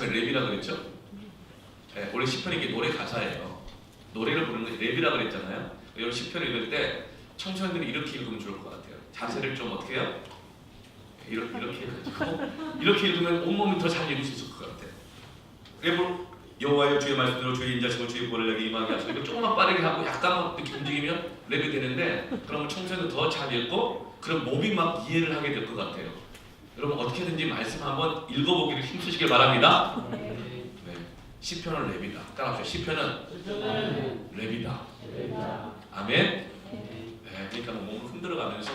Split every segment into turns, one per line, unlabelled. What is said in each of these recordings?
아침에 랩이라 그랬죠? 네, 원래 시편이 이게 노래 가사예요. 노래를 부르는 게 랩이라 그랬잖아요. 여러분 시편을 읽을 때 청소년들이 이렇게 읽으면 좋을 것 같아요. 자세를 좀 어떻게 해요? 이렇게 해가지고 이렇게 읽으면 온몸이 더 잘 읽을 수 있을 것 같아요. 랩을 여호와여 주의 말씀대로 주의 인자심을 주의 보를 내게 임하게 하소서. 이거 조금만 빠르게 하고 약간만 이렇게 움직이면 랩이 되는데 그러면 청소년들 더 잘 읽고 그럼 몸이 막 이해를 하게 될 것 같아요. 여러분 어떻게든지 말씀 한번 읽어보기를 힘쓰시길 바랍니다. 네. 시편은 랩이다. 따라하세요. 시편은 랩이다. 아멘. 네, 그러니까 몸을 흔들어가면서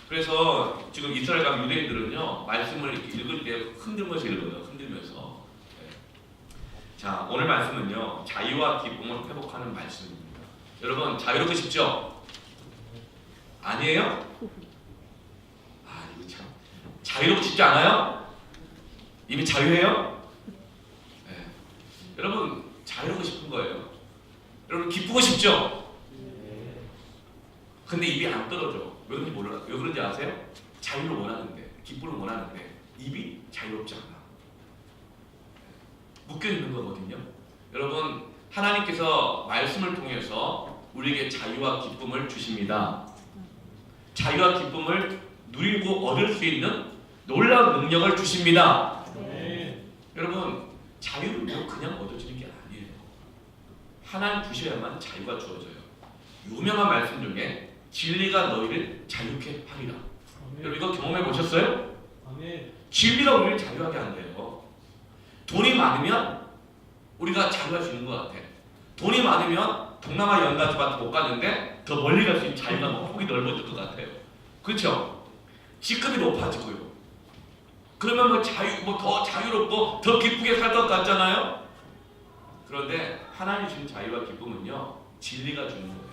그래서 지금 이스라엘 각 유대인들은요 말씀을 이렇게 읽을 때 흔들면서 읽어요. 흔들면서. 네. 자 오늘 말씀은요 자유와 기쁨을 회복하는 말씀입니다. 여러분 자유롭고 싶죠? 아니에요? 아 이거 참 자유롭고 싶지 않아요? 이미 자유해요? 네. 여러분 자유롭고 싶은 거예요. 여러분 기쁘고 싶죠? 근데 입이 안 떨어져. 왜 그런지 아세요? 자유를 원하는데, 기쁨을 원하는데 입이 자유롭지 않아. 묶여 있는 거거든요. 여러분 하나님께서 말씀을 통해서 우리에게 자유와 기쁨을 주십니다. 자유와 기쁨을 누리고 얻을 수 있는 놀라운 능력을 주십니다. 여러분 자유는 그냥 얻어지는 게 아니에요. 하나님 주셔야만 자유가 주어져요. 유명한 말씀 중에 진리가 너희를 자유케 하리라. 여러분 이거 경험해 보셨어요? 진리가 우리를 자유하게 한대요. 돈이 많으면 우리가 자유할 수 있는 것 같아. 돈이 많으면 동남아 연가지밖에 못 가는데 더 멀리 갈 수 있는 자유가 폭이 넓어질 것 같아요. 그렇죠? 직급이 높아지고요. 그러면 더 자유롭고 더 기쁘게 살 것 같잖아요. 그런데 하나님 주신 자유와 기쁨은요 진리가 주는 거예요.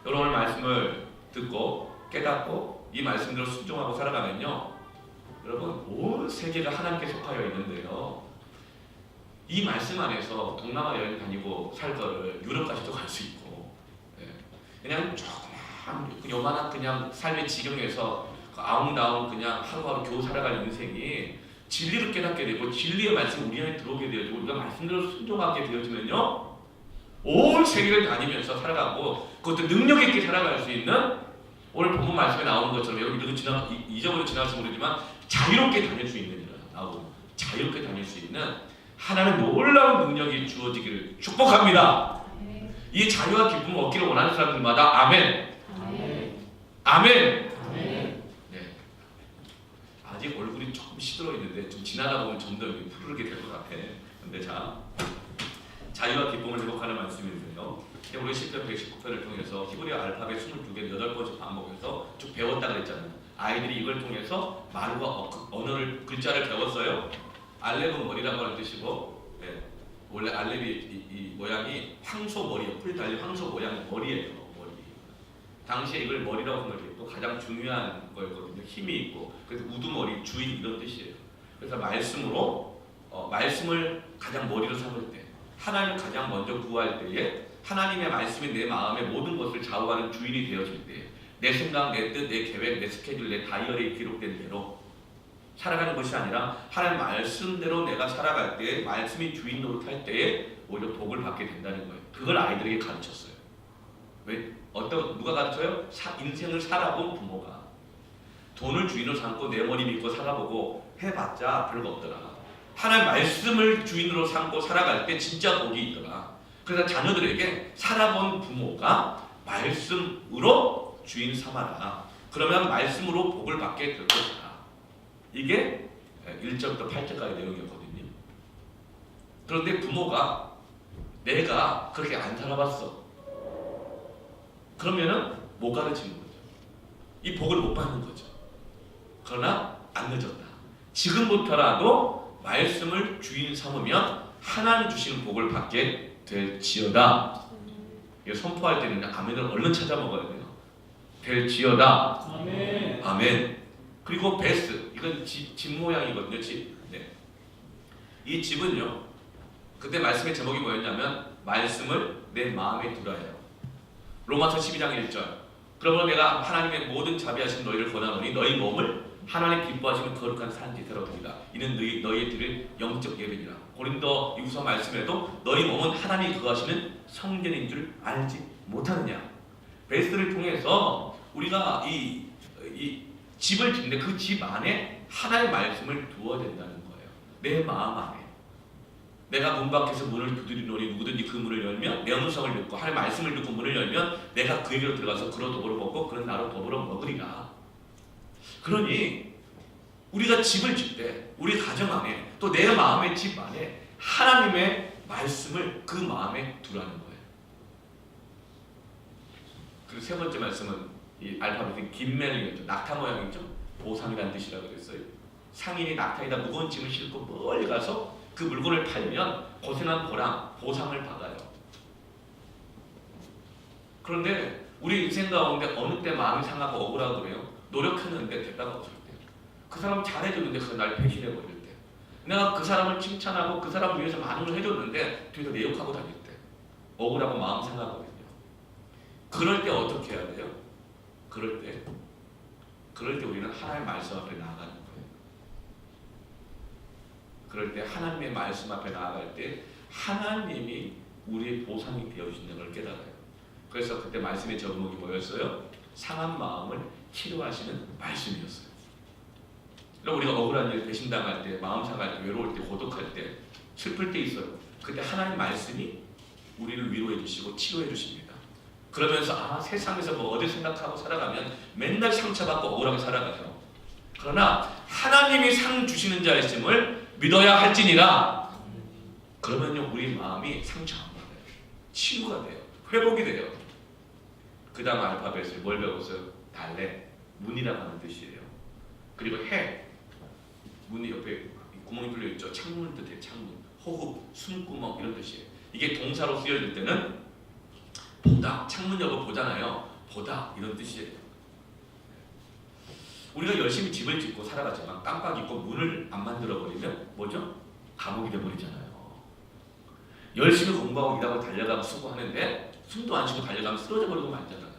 여러분 말씀을 듣고 깨닫고 이 말씀대로 순종하고 살아가면요 여러분 온 세계가 하나님께 속하여 있는데요 이 말씀 안에서 동남아 여행 다니고 살 거를 유럽까지도 갈 수 있고 그냥 조그만 요만한 그냥 삶의 지경에서 아웅다웅 그냥 하루하루 겨우 살아갈 인생이 진리를 깨닫게 되고 진리의 말씀이 우리 안에 들어오게 되어지고 우리가 말씀대로 순종하게 되어지면요 온 세계를 다니면서 살아가고 그것도 능력 있게 살아갈 수 있는 오늘 본문 말씀에 나오는 것처럼 여러분 잊어버려 지나가서 모르지만 자유롭게 다닐 수 있는 일을 나오고 자유롭게 다닐 수 있는 하나님의 놀라운 능력이 주어지기를 축복합니다. 이 자유와 기쁨을 얻기를 원하는 사람들마다 아멘. 아멘. 네. 아직 얼굴이 조금 시들어 있는데 좀 지나다 보면 좀 더 푸르게 될 것 같아. 근데 자유와 기쁨을 회복하는 말씀인데요. 우리 시편 119편을 통해서 히브리어 알파벳 22개 8번째 반복해서 쭉 배웠다 그랬잖아요. 아이들이 이걸 통해서 말과 언어를 글자를 배웠어요. 알렙은 머리라고 하는 뜻이고 원래 알렙이 이 모양이 황소 머리예요. 풀 달린 황소 모양의 머리예요. 머리. 당시에 이걸 머리라고 생각했고 가장 중요한 거였거든요. 힘이 있고 그래서 우두머리, 주인 이런 뜻이에요. 그래서 말씀을 가장 머리로 삼을 때 하나님을 가장 먼저 구할 때에 하나님의 말씀이 내 마음의 모든 것을 좌우하는 주인이 되어질 때 내 생각, 내 뜻, 내 계획, 내 스케줄, 내 다이어리에 기록된 대로 살아가는 것이 아니라 하나님 말씀대로 내가 살아갈 때 말씀이 주인 노릇할 때에 오히려 복을 받게 된다는 거예요. 그걸 아이들에게 가르쳤어요. 왜? 누가 가르쳐요? 인생을 살아본 부모가. 돈을 주인으로 삼고 내 머리 믿고 살아보고 해봤자 별거 없더라. 하나님 말씀을 주인으로 삼고 살아갈 때 진짜 복이 있더라. 그래서 자녀들에게 살아본 부모가 말씀으로 주인 삼아라. 그러면 말씀으로 복을 받게 될 것이다. 이게 1절부터 8절까지 내용이었거든요. 그런데 부모가 내가 그렇게 안 살아봤어. 그러면은 못 가르치는 거죠. 이 복을 못 받는 거죠. 그러나 안 늦었다. 지금부터라도 말씀을 주인 삼으면 하나님 주시는 복을 받게 될지어다. 이거 선포할 때는 아멘을 얼른 찾아 먹어야 돼요. 될지어다. 아멘. 아멘. 그리고 베스 이건 집 모양이거든요. 집. 네. 이 집은요. 그때 말씀의 제목이 뭐였냐면 말씀을 내 마음에 두라예요. 로마서 12장 1절. 그러므로 내가 하나님의 모든 자비하신 너희를 권하노니 너희 몸을 하나님 기뻐하시는 거룩한 산지 되로되리라. 이는 너희의 드릴 영적 예배니라. 고린도 이후서 말씀에도 너희 몸은 하나님이 거하시는 성전인 줄 알지 못하느냐. 베스트를 통해서 우리가 이 집을 짓는데 그 집 안에 하나님의 말씀을 두어야 된다는 거예요. 내 마음 안에. 내가 문 밖에서 문을 두드리노니 누구든지 그 문을 열면 내 음성을 듣고 하나님의 말씀을 듣고 문을 열면 내가 그에게로 들어가서 그로 더불어 먹고 그는 나로 더불어 먹으리라. 그러니 우리가 집을 짓 때 우리 가정 안에 또 내 마음의 집 안에 하나님의 말씀을 그 마음에 두라는 거예요. 그리고 세 번째 말씀은 이 알파벳이 김멜이죠. 낙타 모양이죠. 보상이라는 뜻이라고 그랬어요. 상인이 낙타에다 무거운 짐을 싣고 멀리 가서 그 물건을 팔면 고생한 보상을 받아요. 그런데 우리 인생 가운데 어느 때 마음이 상하고 억울하고 그래요? 노력했는데 대가가 없을 때. 그 사람 잘해줬는데 그 날 배신해버릴 때. 내가 그 사람을 칭찬하고 그 사람을 위해서 많은 걸 해줬는데 뒤에서 내 욕하고 다닐 때. 억울하고 마음 상하거든요. 그럴 때 어떻게 해야 돼요? 그럴 때 우리는 하나님의 말씀 앞에 나아가는 거예요. 그럴 때 하나님의 말씀 앞에 나아갈 때 하나님이 우리의 보상이 되어주신다는 걸 깨달아요. 그래서 그때 말씀의 제목이 뭐였어요? 상한 마음을 치료하시는 말씀이었어요. 우리가 억울한 일, 배신당할 때, 마음 상할 때, 외로울 때, 고독할 때, 슬플 때 있어요. 그때 하나님 말씀이 우리를 위로해 주시고 치료해 주십니다. 그러면서 세상에서 뭐 어디 생각하고 살아가면 맨날 상처받고 억울하게 살아가요. 그러나 하나님이 상 주시는 자이심을 믿어야 할지니라. 그러면요 우리 마음이 상처 안 받아요. 치유가 돼요. 회복이 돼요. 그 다음 알파벳을 뭘 배웠어요? 달래, 문이라고 하는 뜻이에요. 그리고 해, 문이 옆에 구멍이 뚫려 있죠. 창문을 뜻해요. 창문, 호흡, 숨구멍 이런 뜻이에요. 이게 동사로 쓰여질 때는 보다, 창문 여고 보잖아요. 보다 이런 뜻이에요. 우리가 열심히 집을 짓고 살아가지만 깜빡 잊고 문을 안 만들어 버리면 뭐죠? 감옥이 돼 버리잖아요. 열심히 공부하고 일하고 달려가고 수고하는데 숨도 안 쉬고 달려가면 쓰러져 버리고 말잖아요.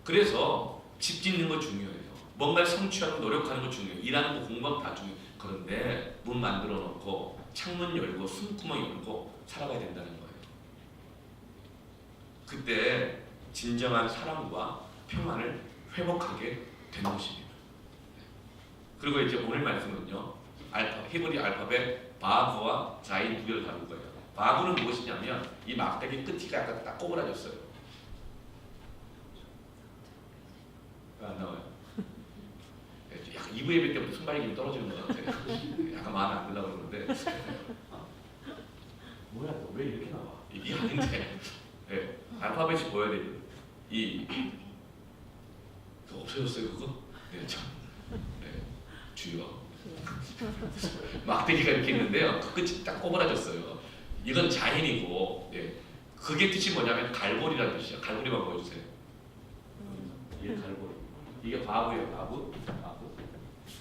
그래서 집 짓는 거 중요해요. 뭔가를 성취하고 노력하는 거 중요해요. 일하는 거 공부하고 다 중요해요. 그런데 문 만들어 놓고 창문 열고 숨구멍 열고 살아가야 된다는 거예요. 그때 진정한 사랑과 평안을 회복하게 되는 것입니다. 그리고 이제 오늘 말씀은요, 히브리 알파벳 바브와 자인 두 개를 다룰 거예요. 바브는 무엇이냐면 이 막대기 끝이 약간 딱 꼬부라졌어요. 왜 안 나와요? 약간 2부 예배 때부터 손발이 좀 떨어지는 것 같아요. 약간 마음에 안 들려고 그러는데 뭐야 너 왜 이렇게 나와? 이게 아닌데 네, 알파벳이 보여야 돼요. 그거 없어졌어요 그거? 네, 참. 네, 주여. 막대기가 이렇게 있는데요. 그 끝이 딱 꼬부라졌어요. 이건 자인이고, 네. 그게 뜻이 뭐냐면 갈고리라는 뜻이야. 갈고리만 보여주세요. 이게 갈고리. 이게 바보예요.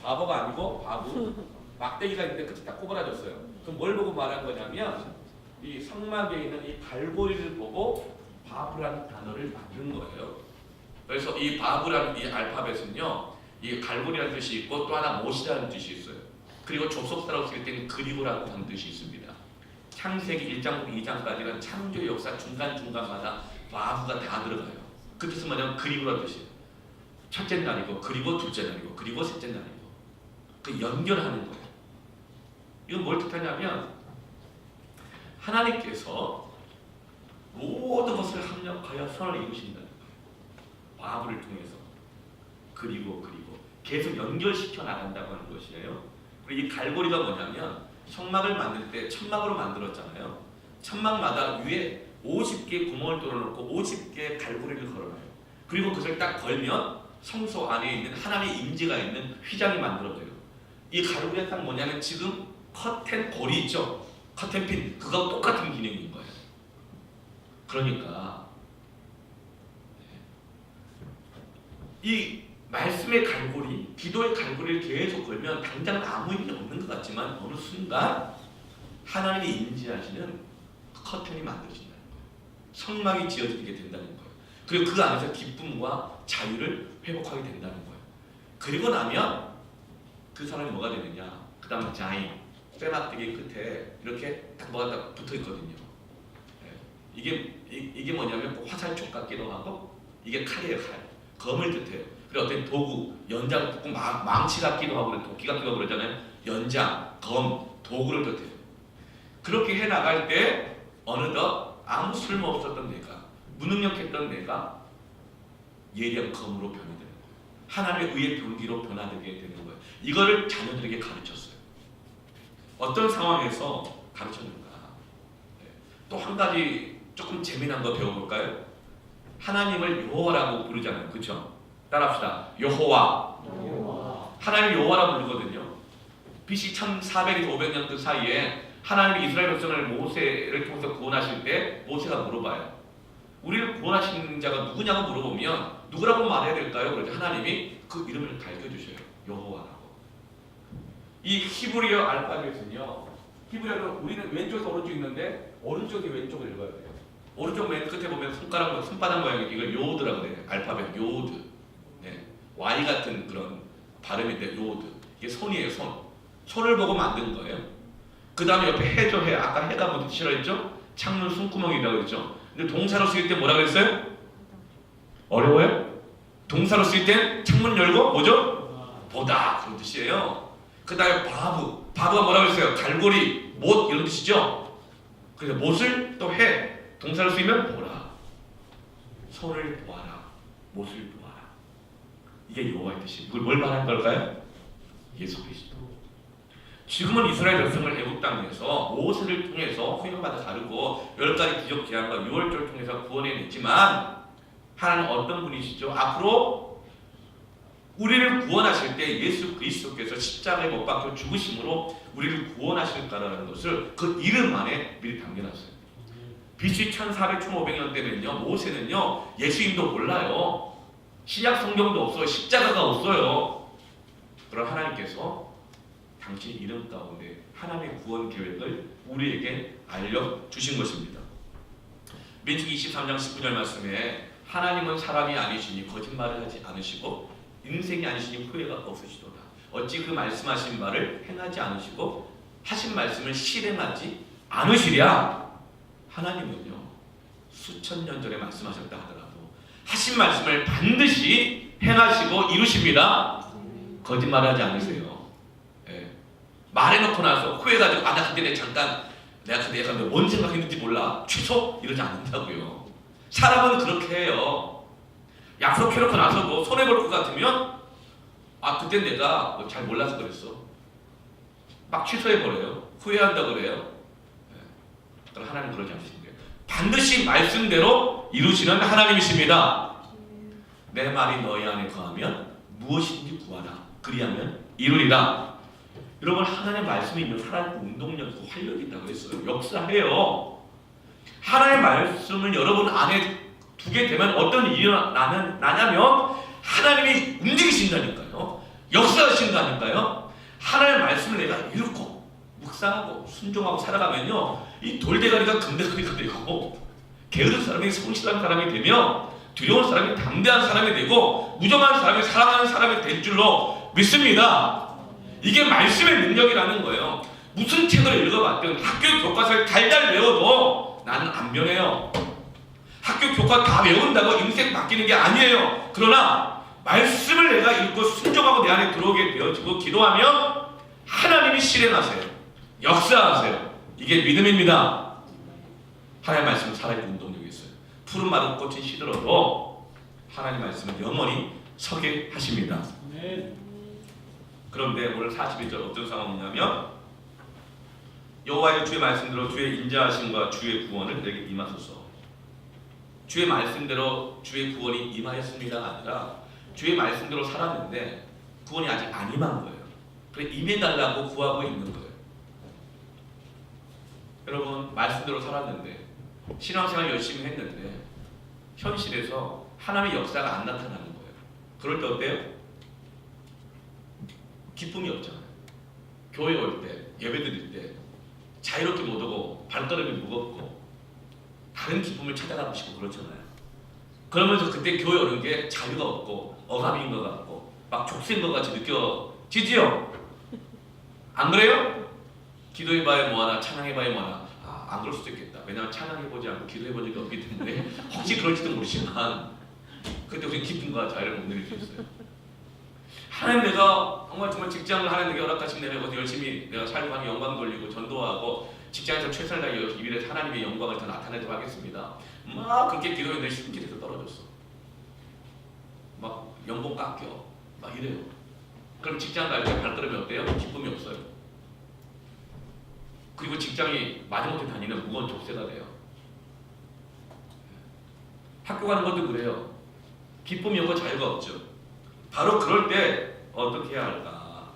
바보가 아니고 바보. 막대기가 있는데 끝이 딱 꼬부라졌어요. 그럼 뭘 보고 말한 거냐면 이 성막에 있는 이 갈고리를 보고 바브라는 단어를 만든 거예요. 그래서 이 바브라는 이 알파벳은요, 이 갈고리라는 뜻이 있고 또 하나 못이라는 뜻이 있어요. 그리고 접속사라고 쓸 때는 그리고라고 하는 뜻이 있습니다. 창세기 1장부터 2장까지는 창조의 역사 중간중간마다 바브가 다 들어가요. 그 뜻은 뭐냐면 그리고라는 뜻이에요. 첫째 날이고 그리고 둘째 날이고 그리고 셋째 날이고 그 연결하는 거예요. 이건 뭘 뜻하냐면 하나님께서 모든 것을 합력하여 선을 이루신다는 거예요. 바브를 통해서 그리고 계속 연결시켜 나간다고 하는 것이에요. 그리고 이 갈고리가 뭐냐면 성막을 만들 때 천막으로 만들었잖아요. 천막마다 위에 50개 구멍을 뚫어놓고 50개 갈고리를 걸어놔요. 그리고 그것을 딱 걸면 성소 안에 있는 하나님의 임재가 있는 휘장이 만들어져요. 이 갈고리가 딱 뭐냐면 지금 커튼 고리 있죠? 커튼핀 그거 똑같은 기능인 거예요. 그러니까 이 말씀의 갈고리, 기도의 갈고리를 계속 걸면 당장 아무 의미 없는 것 같지만 어느 순간 하나님이 임재하시는 커튼이 만들어진다는 거예요. 성막이 지어지게 된다는 거예요. 그리고 그 안에서 기쁨과 자유를 회복하게 된다는 거예요. 그리고 나면 그 사람이 뭐가 되느냐? 그 다음 자인, 빼막대기 끝에 이렇게 딱 뭐가 딱 붙어 있거든요. 이게 뭐냐면 화살촉 같기도 하고 이게 칼이에요, 칼. 검을 뜻해요. 그리고 어떤 도구, 연장, 꼭 망치 같기도 하고 도끼 같기도 하고 그러잖아요. 연장, 검, 도구를 뜻해요. 그렇게 해 나갈 때 어느덧 아무 쓸모 없었던 내가, 무능력했던 내가 예리한 검으로 변화되는 거예요. 하나님의 의의 병기로 변화되게 되는 거예요. 이거를 자녀들에게 가르쳤어요. 어떤 상황에서 가르쳤는가? 또 한 가지 조금 재미난 거 배워볼까요? 하나님을 여호와라고 부르잖아요. 그렇죠? 따라합시다. 여호와. 하나님 여호와라 부르거든요. BC 1400에서 500년 그 사이에 하나님이 이스라엘 백성을 모세를 통해서 구원하실 때 모세가 물어봐요. 우리를 구원하신 자가 누구냐고 물어보면 누구라고 말해야 될까요? 그러죠. 하나님이 그 이름을 밝혀주셔요. 여호와라고. 이 히브리어 알파벳은요. 히브리어는 우리는 왼쪽에서 오른쪽 있는데 오른쪽이 왼쪽을 읽어야 돼요. 오른쪽 맨 끝에 보면 손바닥 모양이 이걸 요드라고 해요. 알파벳 요드. 네. Y 같은 그런 발음인데 요드. 이게 손이에요, 손. 손을 보고 만든 거예요. 그 다음에 옆에 해죠, 해. 아까 해가 뭐 뜻이라 했죠? 창문 숨구멍이라고 했죠. 근데 동사로 쓰일 때 뭐라 그랬어요? 어려워요? 동사로 쓰일 때 창문 열고 뭐죠? 보다. 그런 뜻이에요. 그 다음에 바브. 바브가 뭐라고 했어요? 갈고리, 못 이런 뜻이죠? 그래서 못을 또 해. 동사로 쓰이면 보라. 손을 보아라. 못을 보아라. 이게 여호와의 뜻이. 뭘 말하는 걸까요? 예수 그리스도. 지금은 이스라엘 백성을 애국 땅에서 모세를 통해서 후임받아 가르고 10가지 기적 제안과 유월절을 통해서 구원해냈지만 하나님은 어떤 분이시죠? 앞으로 우리를 구원하실 때 예수 그리스도께서 십자가에 못 박혀 죽으심으로 우리를 구원하실 거라는 것을 그 이름 안에 미리 담겨놨어요. BC 1400, 1500년 때면요, 모세는요 예수님도 몰라요. 신약 성경도 없어요. 십자가가 없어요. 그럼 하나님께서 당신 이름 가운데 하나님의 구원 계획을 우리에게 알려주신 것입니다. 민수기 23장 19절 말씀에 하나님은 사람이 아니시니 거짓말을 하지 않으시고 인생이 아니시니 후회가 없으시도다. 어찌 그 말씀하신 말을 행하지 않으시고 하신 말씀을 실행하지 않으시랴. 하나님은요 수천 년 전에 말씀하셨다 하더라도 하신 말씀을 반드시 행하시고 이루십니다. 거짓말하지 않으세요. 예. 말해놓고 나서 후회가지고 나 그때 내가 그때 뭔 생각했는지 몰라 취소 이러지 않는다고요. 사람은 그렇게 해요. 약속해놓고 나서도 손해볼 것 같으면 그때 내가 잘 몰라서 그랬어 막 취소해버려요. 후회한다 그래요. 그럼 하나님 그러지 않으시는 거예요. 반드시 말씀대로 이루시는 하나님이십니다. 내 말이 너희 안에 거하면 무엇인지 구하라. 그리하면 이루리라. 여러분 하나님의 말씀이 있는 사람 운동력이고 활력이 있다고 했어요. 역사해요. 하나님의 말씀을 여러분 안에 두게 되면 어떤 일이 나냐면 하나님이 움직이신다니까요. 역사하신다니까요. 하나님의 말씀을 내가 읽고 묵상하고 순종하고 살아가면요 이 돌대가리가 금대가리가 되고 게으른 사람이 성실한 사람이 되며 두려운 사람이 담대한 사람이 되고 무정한 사람이 사랑하는 사람이 될 줄로 믿습니다. 이게 말씀의 능력이라는 거예요. 무슨 책을 읽어봤든 학교 교과서를 달달 외워도 나는 안 변해요. 학교 교과 다 외운다고 인생 바뀌는 게 아니에요. 그러나 말씀을 내가 읽고 순종하고 내 안에 들어오게 되어지고 기도하면 하나님이 실행하세요. 역사하세요. 이게 믿음입니다. 하나님의 말씀은 살아있는 운동력이 있어요. 푸른 마른 꽃이 시들어도 하나님 말씀은 영원히 서게 하십니다. 그런데 오늘 41절 어떤 상황이냐면 여호와의 주의 말씀대로 주의 인자하심과 주의 구원을 내게 임하소서. 주의 말씀대로 주의 구원이 임하였습니다가 아니라 주의 말씀대로 살았는데 구원이 아직 안 임한 거예요. 그래 임해달라고 구하고 있는 거예요. 여러분 말씀대로 살았는데 신앙생활 열심히 했는데 현실에서 하나님의 역사가 안 나타나는 거예요. 그럴 때 어때요? 기쁨이 없잖아요. 교회 올 때, 예배 드릴 때 자유롭게 못 오고 발걸음이 무겁고 다른 기쁨을 찾아가고 싶고 그렇잖아요. 그러면서 그때 교회 오는 게 자유가 없고 억압인 것 같고 막 족쇄인 것 같이 느껴지지요? 안 그래요? 기도해봐야 뭐하나 찬양해봐야 뭐하나. 안 그럴 수도 있겠다. 왜냐하면 찬양해보지 않고 기도해본 적이 없기 때문에 혹시 그럴지도 모르지만 그때 우리 기쁨과 자유를 못 누릴 수 있어요. 하나님 내가 정말 직장을 하나님 내게 허락하신 내가 열심히 내가 살고 하는 영광 돌리고 전도하고 직장에서 최선을 다해 일해서 하나님의 영광을 더 나타내도록 하겠습니다. 막 그렇게 기도했는데 신길에서 떨어졌어. 막 연봉 깎여. 막 이래요. 그럼 직장 갈 때 발걸음이 어때요? 기쁨이 없어요. 그리고 직장이 마지못해 다니는 무거운 족쇄가 돼요. 학교 가는 것도 그래요. 기쁨이 없고 자유가 없죠. 바로 그럴 때 어떻게 해야 할까?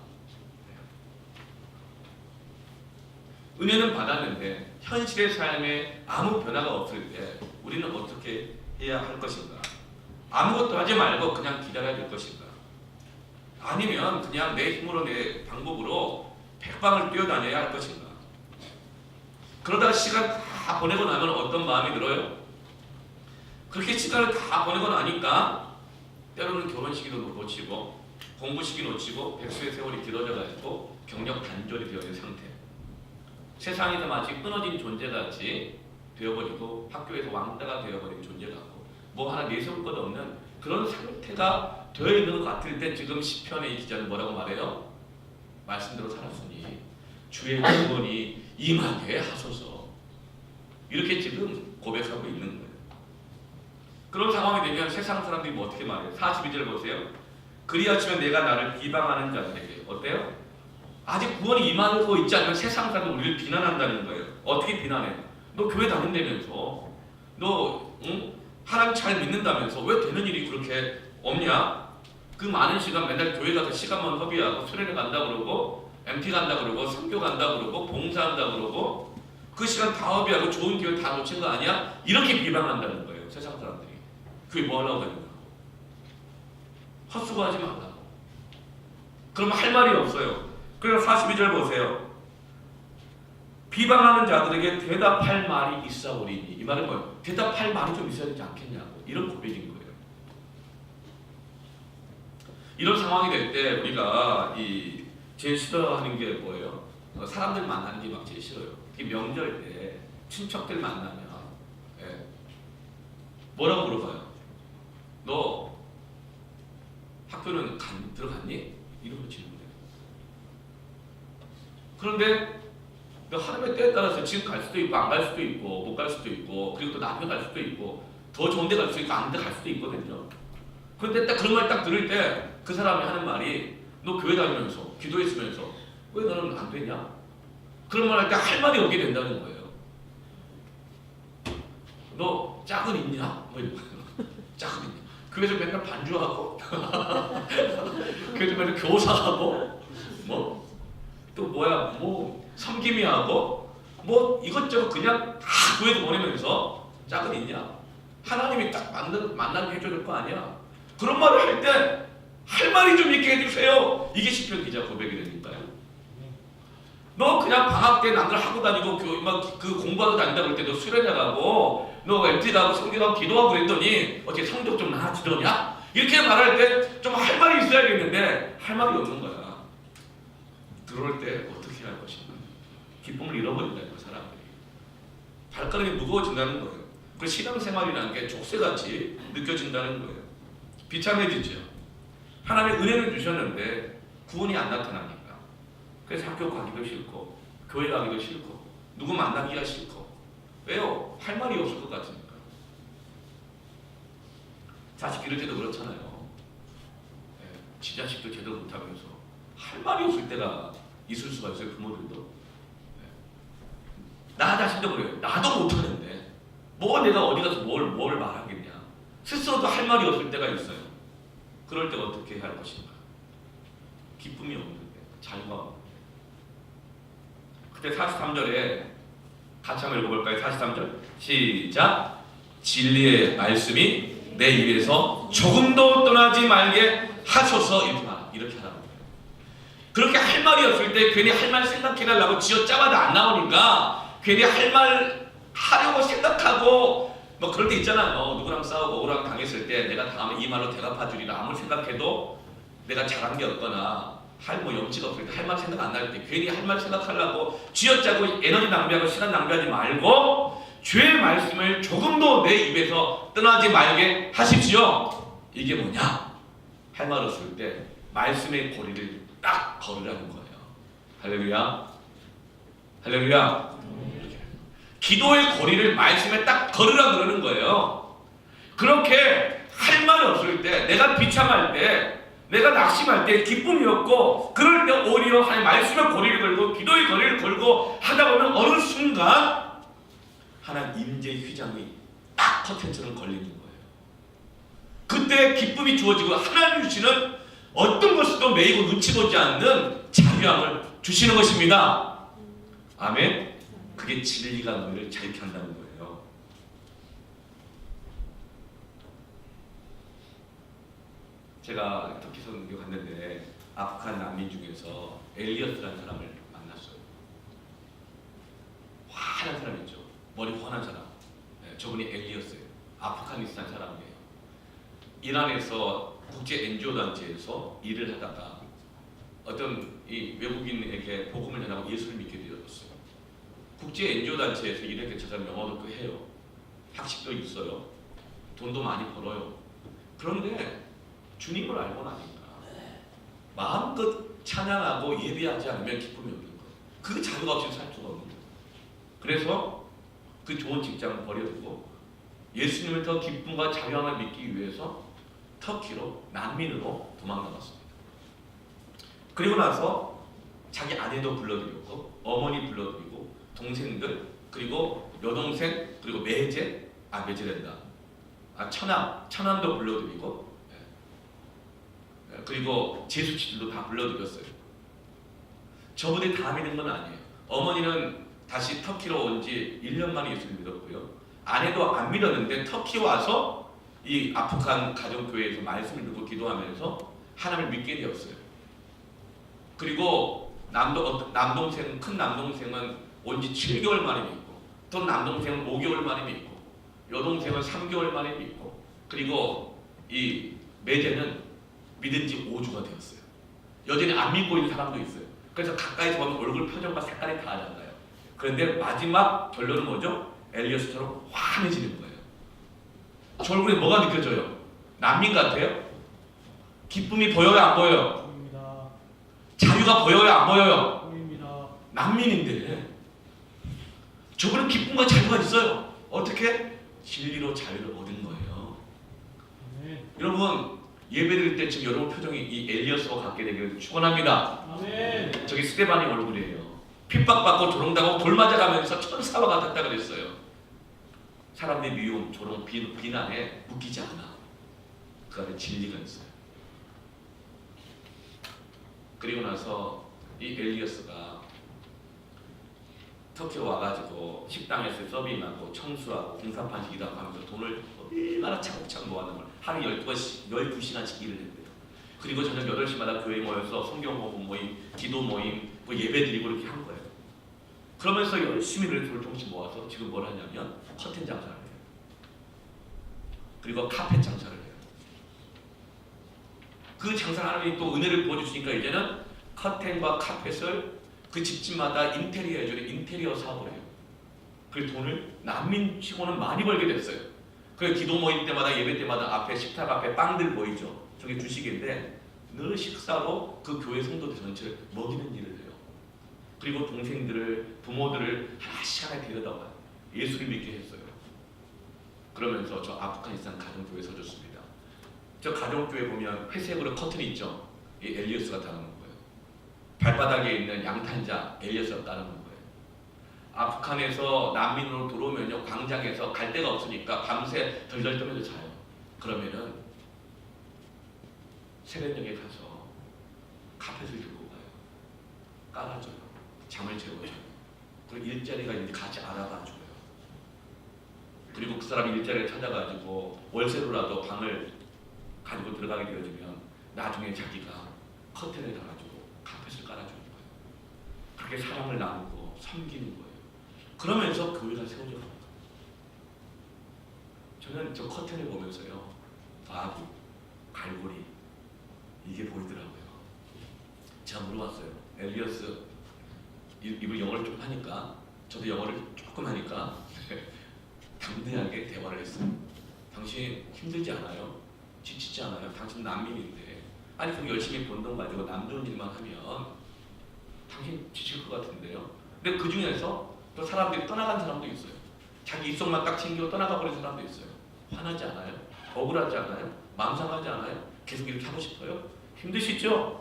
은혜는 받았는데 현실의 삶에 아무 변화가 없을 때 우리는 어떻게 해야 할 것인가? 아무것도 하지 말고 그냥 기다려야 될 것인가? 아니면 그냥 내 힘으로 내 방법으로 백방을 뛰어다녀야 할 것인가? 그러다가 시간 다 보내고 나면 어떤 마음이 들어요? 그렇게 시간을 다 보내고 나니까 때로는 결혼 시기도 놓치고 공부 시기 놓치고 백수의 세월이 길어져 가지고 경력 단절이 되어 있는 상태. 세상에서 마치 끊어진 존재같이 되어버리고 학교에서 왕따가 되어버린 존재 같고 뭐 하나 내세울 것 없는 그런 상태가 되어 있는 것 같을 때 지금 시편의 이 기자는 뭐라고 말해요? 말씀대로 살았으니 주의 구원이 임하게 하소서. 이렇게 지금 고백하고 있는 거예요. 그런 상황이 되면 세상 사람들이 뭐 어떻게 말해요? 42절 보세요. 그리하시면 내가 나를 비방하는 자들에게 어때요? 아직 구원이 임하고 있지 않으면 세상 사람들 우리를 비난한다는 거예요. 어떻게 비난해? 너 교회 다닌다면서 너 하나님 잘 믿는다면서 왜 되는 일이 그렇게 없냐? 그 많은 시간 맨날 교회 가서 시간만 허비하고 수련회 간다 그러고 MT 간다 그러고 선교 간다 그러고 봉사한다 그러고 그 시간 다 허비하고 좋은 기회 다 놓친 거 아니야? 이렇게 비방한다는 거예요. 세상 사람들이. 그게 뭐 하려고 하는 거야? 헛수고하지 말라고. 그러면 할 말이 없어요. 그래서 42절 보세요. 비방하는 자들에게 대답할 말이 있사오리니. 이 말은 뭐예요? 대답할 말이 좀 있어야 되지 않겠냐고. 이런 고백인 거예요. 이런 상황이 될 때 우리가 제일 싫어하는 게 뭐예요? 사람들 만나는 게 막 제일 싫어요. 특히 명절 때 친척들 만나면 뭐라고 물어봐요? 너 학교는 들어갔니? 이런 거 질문해요. 그런데 너 하나님의 때에 따라서 지금 갈 수도 있고 안 갈 수도 있고 못 갈 수도 있고 그리고 또 나중에 갈 수도 있고 더 좋은 데 갈 수도 있고 아닌 데 갈 수도 있거든요. 그런데 딱 그런 말 딱 들을 때 그 사람이 하는 말이 너 교회 다니면서 기도했으면서 왜 너는 안 되냐? 그런 말 할 때 할 말이 없게 된다는 거예요. 너 짝은 있냐? 뭐 이런 거예요. 짝은 있냐? 교회에서 맨날 반주하고 교회에서 맨날 교사하고 뭐 또 뭐야 뭐 섬김이 하고 뭐 이것저것 그냥 다 교회도 보내면서 짝은 있냐? 하나님이 딱 만나게 해줘야 될 거 아니야? 그런 말을 할 때 할 말이 좀 있게 해주세요. 이게 시편 기자 고백이 되니까요. 너 그냥 방학 때 남들 하고 다니고 막 그 공부하고 다닌다 그럴 때 너 수련회 가고 너 MT 가고 성교 가고 기도하고 그랬더니 어떻게 성적 좀 나아지더냐? 이렇게 말할 때 좀 할 말이 있어야겠는데 할 말이 없는 거야. 들어올 때 어떻게 할 것인가? 기쁨을 잃어버린다는 거야 사람들이. 발걸음이 무거워진다는 거예요. 그 신앙생활이라는 게 족쇄같이 느껴진다는 거예요. 비참해지죠. 하나님의 은혜를 주셨는데 구원이 안 나타나니까. 그래서 학교 가기도 싫고 교회 가기도 싫고 누구 만나기가 싫고. 왜요? 할 말이 없을 것 같으니까. 자식 기를 때도 그렇잖아요. 지 자식도 제대로 못하면서 할 말이 없을 때가 있을 수가 있어요. 부모들도. 나 자신도 그래요. 나도 못하는데 뭐 내가 어디 가서 뭘 말하겠냐. 스스로도 할 말이 없을 때가 있어요. 그럴 때 어떻게 해야 할 것인가? 기쁨이 없는데, 자유가 없는데. 그때 43절에 같이 한번 읽어볼까요? 43절 시작. 진리의 말씀이 내 입에서 조금도 떠나지 말게 하소서. 이렇게 하라고 해요. 그렇게 할 말이 없을 때 괜히 할 말 생각해달라고 쥐어짜봐도 안 나오니까 괜히 할 말 하려고 생각하고 뭐 그럴 때 있잖아요. 누구랑 싸우고 억울하게 당했을 때 내가 다음에 이 말로 대갚아주리라 아무리 생각해도 내가 잘한 게 없거나 할 염치가 없을 때, 할 말 생각 안 날 때, 괜히 할 말 생각하려고 쥐어짜고 에너지 낭비하고 시간 낭비하지 말고 주의 말씀을 조금도 내 입에서 떠나지 말게 하십시오. 이게 뭐냐? 할 말 없을 때 말씀의 고리를 딱 걸으라는 거예요. 할렐루야. 할렐루야. 기도의 고리를 말씀에 딱 걸으라 그러는 거예요. 그렇게 할 말 없을 때, 내가 비참할 때, 내가 낙심할 때, 기쁨이 없고 그럴 때 오히려 하나님 말씀의 고리를 걸고 기도의 고리를 걸고 하다 보면 어느 순간 하나님 임재의 휘장이 딱 커튼처럼 걸리는 거예요. 그때 기쁨이 주어지고 하나님 주시는 어떤 것도 매이고 눈치 보지 않는 자유함을 주시는 것입니다. 아멘. 그게 진리가 너희를 자유케 한다는 거예요. 제가 터키 선교 갔는데 아프간 난민 중에서 엘리어스라는 사람을 만났어요. 환한 사람이죠. 머리 환한 사람. 네, 저분이 엘리어스예요. 아프가니스탄 사람이에요. 이란에서 국제 NGO 단체에서 일을 하다가 어떤 이 외국인에게 복음을 전하고 예수를 믿게 되었어요. 국제 NGO 단체에서 일했기 저 사람 영어도 꽤 해요. 학식도 있어요. 돈도 많이 벌어요. 그런데 주님을 알고 나니까 마음껏 찬양하고 예배하지 않으면 기쁨이 없는 거예요. 그 자유가 없이 살 수가 없는 거예요. 그래서 그 좋은 직장을 버려두고 예수님을 더 기쁨과 자유함을 믿기 위해서 터키로 난민으로 도망나갔습니다. 그리고 나서 자기 아내도 불러들였고 어머니 불러들이고 동생들 그리고 여동생 그리고 매제된다. 처남도 불러들이고 그리고 제수치들도 다 불러들였어요. 저분이 다 믿은 건 아니에요. 어머니는 다시 터키로 온 지 1년 만에 예수를 믿었고요. 아내도 안 믿었는데 터키 와서 이 아프간 가정교회에서 말씀을 듣고 기도하면서 하나님을 믿게 되었어요. 그리고 남동생, 큰 남동생은 온 지 7개월 만에 믿고 또 남동생은 5개월 만에 믿고 여동생은 3개월 만에 믿고 그리고 이 매제는 믿은 지 5주가 되었어요. 여전히 안 믿고 있는 사람도 있어요. 그래서 가까이서 보면 얼굴 표정과 색깔이 다 달라요. 그런데 마지막 결론은 뭐죠? 엘리어스처럼 환해지는 거예요. 저 얼굴에 뭐가 느껴져요? 난민 같아요? 기쁨이 보여요? 안 보여요?
보입니다.
자유가 보여요? 안 보여요?
보입니다.
난민인데 저분은 기쁨과 자유가 있어요. 어떻게? 진리로 자유를 얻은 거예요.
아멘.
여러분 예배드릴 때 지금 여러분 표정이 이 엘리어스와 같게 되기를 축원합니다.
아멘.
저기 스데반의 얼굴이에요. 핍박받고 조롱당하고 돌 맞아가면서 천사와 같았다 그랬어요. 사람들의 미움, 조롱, 비난에 묶이지 않아. 그 안에 진리가 있어요. 그리고 나서 이 엘리어스가 터키에 와가지고 식당에서 서빙하고 청소하고 공사판식이다 하면서 돈을 얼마나 차곡차곡 모았는 걸 하루에 12시간씩 일을 했대요. 그리고 저녁 8시마다 교회에 모여서 성경 공부 모임, 기도 모임, 뭐 예배 드리고 이렇게 한 거예요. 그러면서 열심히 늘 돈을 조금씩 모아서 지금 뭘 하냐면 커튼 장사를 해요. 그리고 카펫 장사를 해요. 그 장사를 하나님이 또 은혜를 부어주시니까 이제는 커튼과 카펫을 그 집집마다 인테리어 해주는 인테리어 사업을 해요. 그 돈을 난민치고는 많이 벌게 됐어요. 그 기도 모임 때마다 예배 때마다 앞에 식탁 앞에 빵들 보이죠? 저게 주식인데 늘 식사로 그 교회 성도들 전체를 먹이는 일을 해요. 그리고 동생들을 부모들을 하나씩 하나 데려다가 예수를 믿게 했어요. 그러면서 저 아프가니스탄 가정교회에 서줬습니다. 저 가정교회 보면 회색으로 커튼이 있죠? 이 엘리어스가 달아놓은 거예요. 발바닥에 있는 양탄자 엘리어스가 깔아놓은 거예요. 아프간에서 난민으로 들어오면요 광장에서 갈 데가 없으니까 밤새 덜덜 떨면서 자요. 그러면은 세련역에 가서 카펫을 들고 가요. 깔아줘요. 잠을 재워줘요. 그리고 일자리가 있는지 같이 알아봐줘요. 그리고 그 사람이 일자리를 찾아가지고 월세로라도 방을 가지고 들어가게 되어지면 나중에 자기가 커튼을 달아주고 카펫을 깔아주는 거예요. 그렇게 사랑을 나누고 섬기는 거예요. 그러면서 교회가 세워져 갑니다. 저는 저 커튼을 보면서요 바위, 갈고리 이게 보이더라고요. 제가 물어봤어요. 엘리어스 이분 영어를 좀 하니까 저도 영어를 조금 하니까 담대하게 대화를 했어요. 당신 힘들지 않아요? 지치지 않아요? 당신 난민인데 아니 그럼 열심히 번 돈 가지고 남 좋은 일만 하면 당신 지칠 것 같은데요. 근데 그 중에서 또 사람들이 떠나간 사람도 있어요. 자기 입속만 딱 챙기고 떠나가 버린 사람도 있어요. 화나지 않아요? 억울하지 않아요? 마음 상하지 않아요? 계속 이렇게 하고 싶어요? 힘드시죠?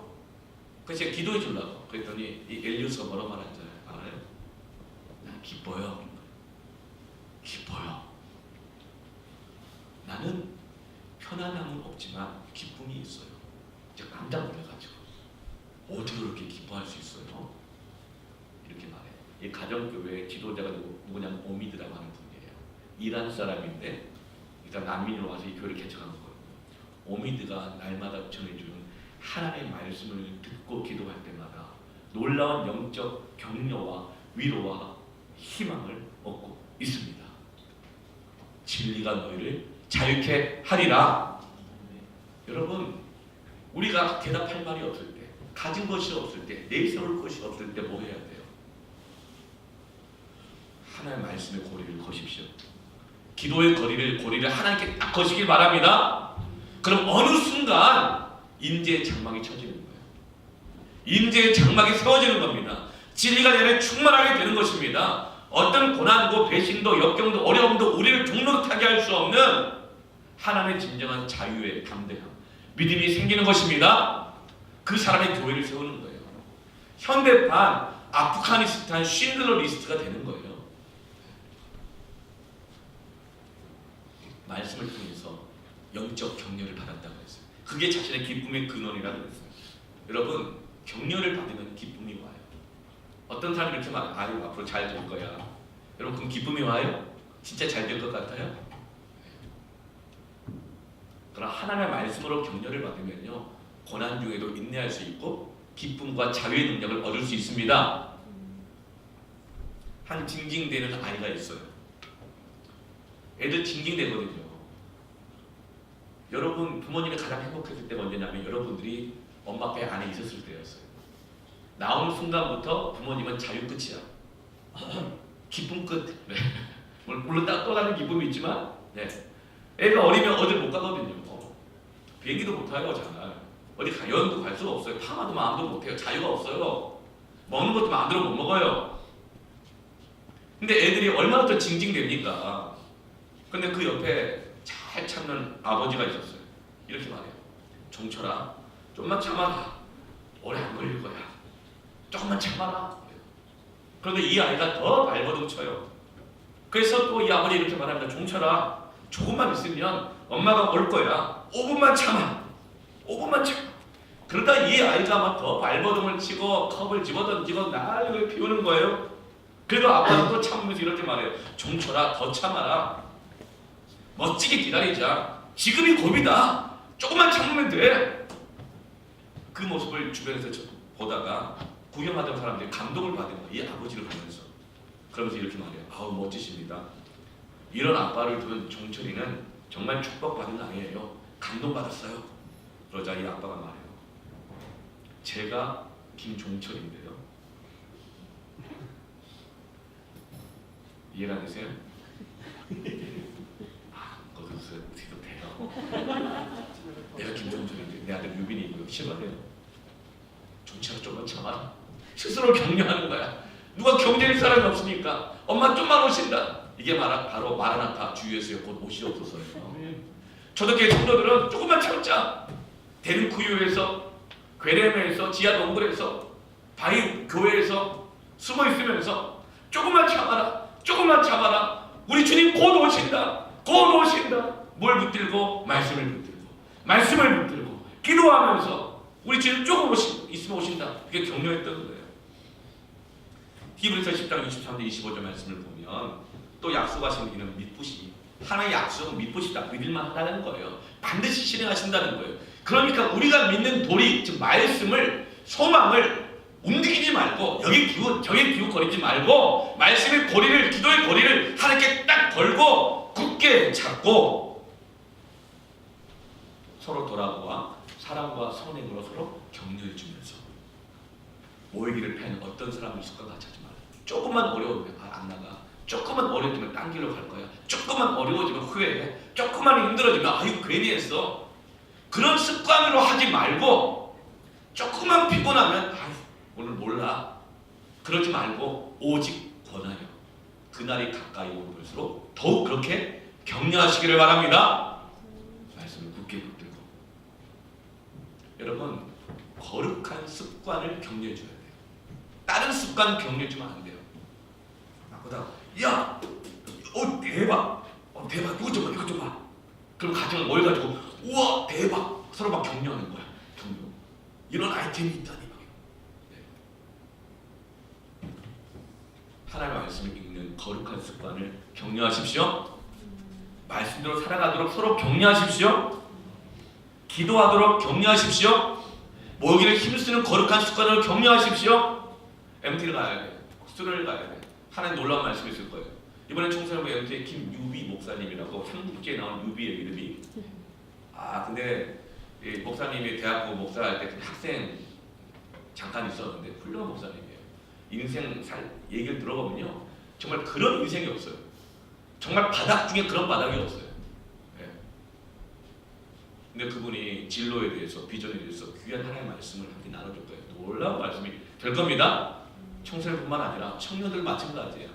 그래서 제가 기도해 주려고 그랬더니 이 엘리우스가 뭐라고 말하는지 알아요? 난 기뻐요. 기뻐요. 나는 편안함은 없지만 기쁨이 있어요. 제가 깜짝 놀라가지고 어떻게 그렇게 기뻐할 수 있어요? 이렇게 말해요. 이 가정교회 지도자가 누구냐면 오미드라고 하는 분이에요. 이란 사람인데 일단 난민으로 와서 이 교회를 개척한 거거든요. 오미드가 날마다 전해주는 하나님의 말씀을 듣고 기도할 때마다 놀라운 영적 격려와 위로와 희망을 얻고 있습니다. 진리가 너희를 자유케 하리라. 여러분, 우리가 대답할 말이 없을 때, 가진 것이 없을 때, 내세울 것이 없을 때 뭐 해야 돼요? 하나님의 말씀의 고리를 거십시오. 기도의 고리를 하나님께 딱 거시길 바랍니다. 그럼 어느 순간 인재의 장막이 쳐지는 거예요. 인재의 장막이 세워지는 겁니다. 진리가 내 안에 충만하게 되는 것입니다. 어떤 고난도 배신도 역경도 어려움도 우리를 종록하게 할 수 없는 하나님의 진정한 자유의 담대함, 믿음이 생기는 것입니다. 그 사람의 교회를 세우는 거예요. 현대판 아프가니스탄 쉰들러 리스트가 되는 거예요. 말씀을 통해서 영적 격려를 받았다고 했어요. 그게 자신의 기쁨의 근원이라고 했어요. 여러분, 격려를 받으면 기쁨이 와요. 어떤 사람이 이렇게 말해요. 아유, 앞으로 잘 될 거야. 여러분, 그럼 기쁨이 와요? 진짜 잘 될 것 같아요? 그러나 하나님의 말씀으로 격려를 받으면요, 고난 중에도 인내할 수 있고 기쁨과 자유의 능력을 얻을 수 있습니다. 한 징징대는 아이가 있어요. 애들 징징대거든요. 여러분, 부모님이 가장 행복했을 때가 언제냐면 여러분들이 엄마 배 안에 있었을 때였어요. 나오는 순간부터 부모님은 자유 끝이야. 기쁨 끝. 네. 물론 또 다른 기쁨이 있지만, 네. 애가 어리면 어딜 못 가거든요. 비행기도 못 타요, 잘. 어디 여행도 갈 수가 없어요. 파마도 마음대로 못 해요. 자유가 없어요. 먹는 것도 마음대로 못 먹어요. 근데 애들이 얼마나 더 징징댑니까? 근데 그 옆에 잘 참는 아버지가 있었어요. 이렇게 말해요. 종철아, 좀만 참아라. 오래 안 걸릴 거야. 조금만 참아라. 그런데 이 아이가 더 발버둥 쳐요. 그래서 또 이 아버지 이렇게 말합니다. 종철아, 조금만 있으면 엄마가 올 거야. 5분만 참아. 5분만 참아. 그러다 이 아이가 막 더 발버둥을 치고 컵을 집어던지고 난리를 피우는 거예요. 그래도 아빠는 또 참으면서 이렇게 말해요. 종철아, 더 참아라. 멋지게 기다리자. 지금이 고비다. 조금만 참으면 돼. 그 모습을 주변에서 보다가 구경하던 사람들이 감동을 받은 거예요. 이 아버지를 보면서. 그러면서 이렇게 말해요. 아우, 멋지십니다. 이런 아빠를 둔 종철이는 정말 축복받은 아이예요. 감동받았어요. 그러자 이 아빠가 말해요. 제가 김종철인데요. 이해가 되세요? 거기서 어떻게도 돼요. 내가 김종철인데 내 아들 유빈이 있고요. 싫어해요. 종철아, 좀만 참아라. 스스로 격려하는 거야. 누가 경쟁할 사람이 없으니까 엄마 좀만 오신다. 이게 바로 마라나타 주 예수의 곧 오시옵소서예요. 초대교회 성도들은 조금만 참자. 대림구유에서, 괴렘에서, 지하 동굴에서, 바위 교회에서 숨어 있으면서 조금만 참아라. 조금만 참아라. 우리 주님 곧 오신다. 곧 오신다. 뭘 붙들고? 말씀을 붙들고, 말씀을 붙들고 기도하면서 우리 주님 조금 있으면 오신다. 그게 격려했던 거예요. 히브리서 10장 23절 25절 말씀을 보면 또 약속하신 이는 믿으시. 하나님의 약속은 믿으시다. 믿을만 하다는 거예요. 반드시 실행하신다는 거예요. 그러니까 우리가 믿는 도리, 즉 말씀을, 소망을 움직이지 말고 여기 기웃 저기 기웃거리지 말고 말씀의 고리를, 기도의 고리를 하나님께 딱 걸고 굳게 잡고 서로 돌아보아 사랑과 선행으로 서로 격려해 주면서 모이기를 팬 어떤 사람을 습관 같이 하지 말아요. 조금만 어려우면 안 나가. 조금만 어려워지면 딴 길로 갈 거야. 조금만 어려워지면 후회해. 조금만 힘들어지면 아이고 괜히 했어. 그런 습관으로 하지 말고 조금만 피곤하면 아유 오늘 몰라. 그러지 말고 오직 권하여 그날이 가까이 오는 것으로 더욱 그렇게 격려하시기를 바랍니다. 말씀을 굳게 붙들고 여러분 거룩한 습관을 격려해 줘야 돼요. 다른 습관 격려해 주면 안 돼요. 나보다 야, 대박, 대박, 이거 좀 봐, 이거 좀 봐. 그럼 가정을 모여가지고 우와 대박 서로 막 격려하는 거야. 격려. 이런 아이템이 있다니 막. 네. 하나님의 말씀을 읽는 거룩한 습관을 격려하십시오. 말씀대로 살아가도록 서로 격려하십시오. 기도하도록 격려하십시오. 모이기를 힘쓰는 거룩한 습관을 격려하십시오. MT를 가야 돼. 수련을 가야 돼. 하나님 놀라운 말씀이 있을 거예요. 이번에 청소년부 MT의 김유비 목사님이라고 삼국지에 나온 유비의 이름이. 근데 이 목사님이 대학교 목사할 때 학생 잠깐 있었는데 훌륭한 목사님이에요. 인생 얘기를 들어보면요 정말 그런 인생이 없어요. 정말 바닥 중에 그런 바닥이 없어요. 네. 근데 그분이 진로에 대해서 비전에 대해서 귀한 하나님의 말씀을 함께 나눠줄 거예요. 놀라운 말씀이 될 겁니다. 청소년뿐만 아니라 청년들 마찬가지예요.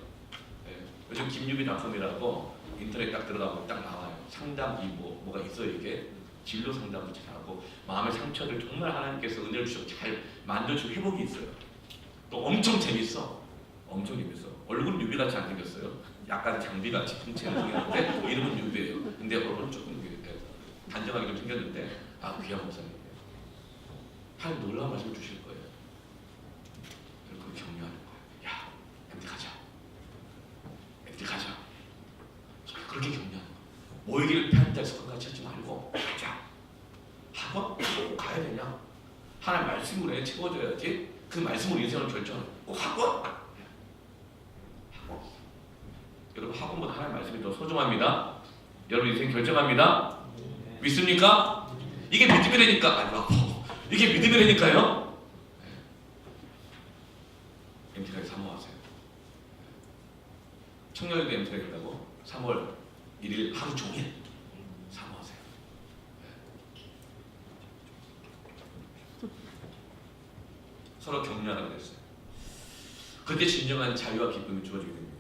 네. 요즘 김유비닷컴이라고 인터넷 딱 들어가면 딱 나와요. 상담이 뭐가 있어요. 이게 진로 상담도 잘하고 마음의 상처를 정말 하나님께서 은혜를 주셔서 잘 만져주고 회복이 있어요. 또 엄청 재밌어. 엄청 재밌어. 얼굴은 유비같이 안 생겼어요. 약간 장비같이 풍채를 생겼는데 이름은 유비예요. 근데 얼굴은 조금 단정하게 좀 생겼는데 귀한 목사님이에요. 하나님 놀라운 말씀을 주실 거예요. 그리고 격려하는 거예요. 야, MT 가자. MT 가자. 그렇게 격려하는 거예요. 모이기를 편한다 해서 같이 하지 말고 가자. 학원 꼭 가야 되냐? 하나님 말씀으로 해 채워줘야지. 그 말씀으로 인생을 결정해. 꼭 학원? 학원. 여러분 학원보다 하나님 말씀이 더 소중합니다. 여러분 인생 결정합니다. 믿습니까? 이게 믿음이 되니까 이게 믿음이 되니까요. MT까지 사모하세요. 청년에도 MT가 된다고 3월 1일 하루 종일 사모하세요. 서로 격려하라고 그랬어요. 그때 진정한 자유와 기쁨이 주어지게 됩니다.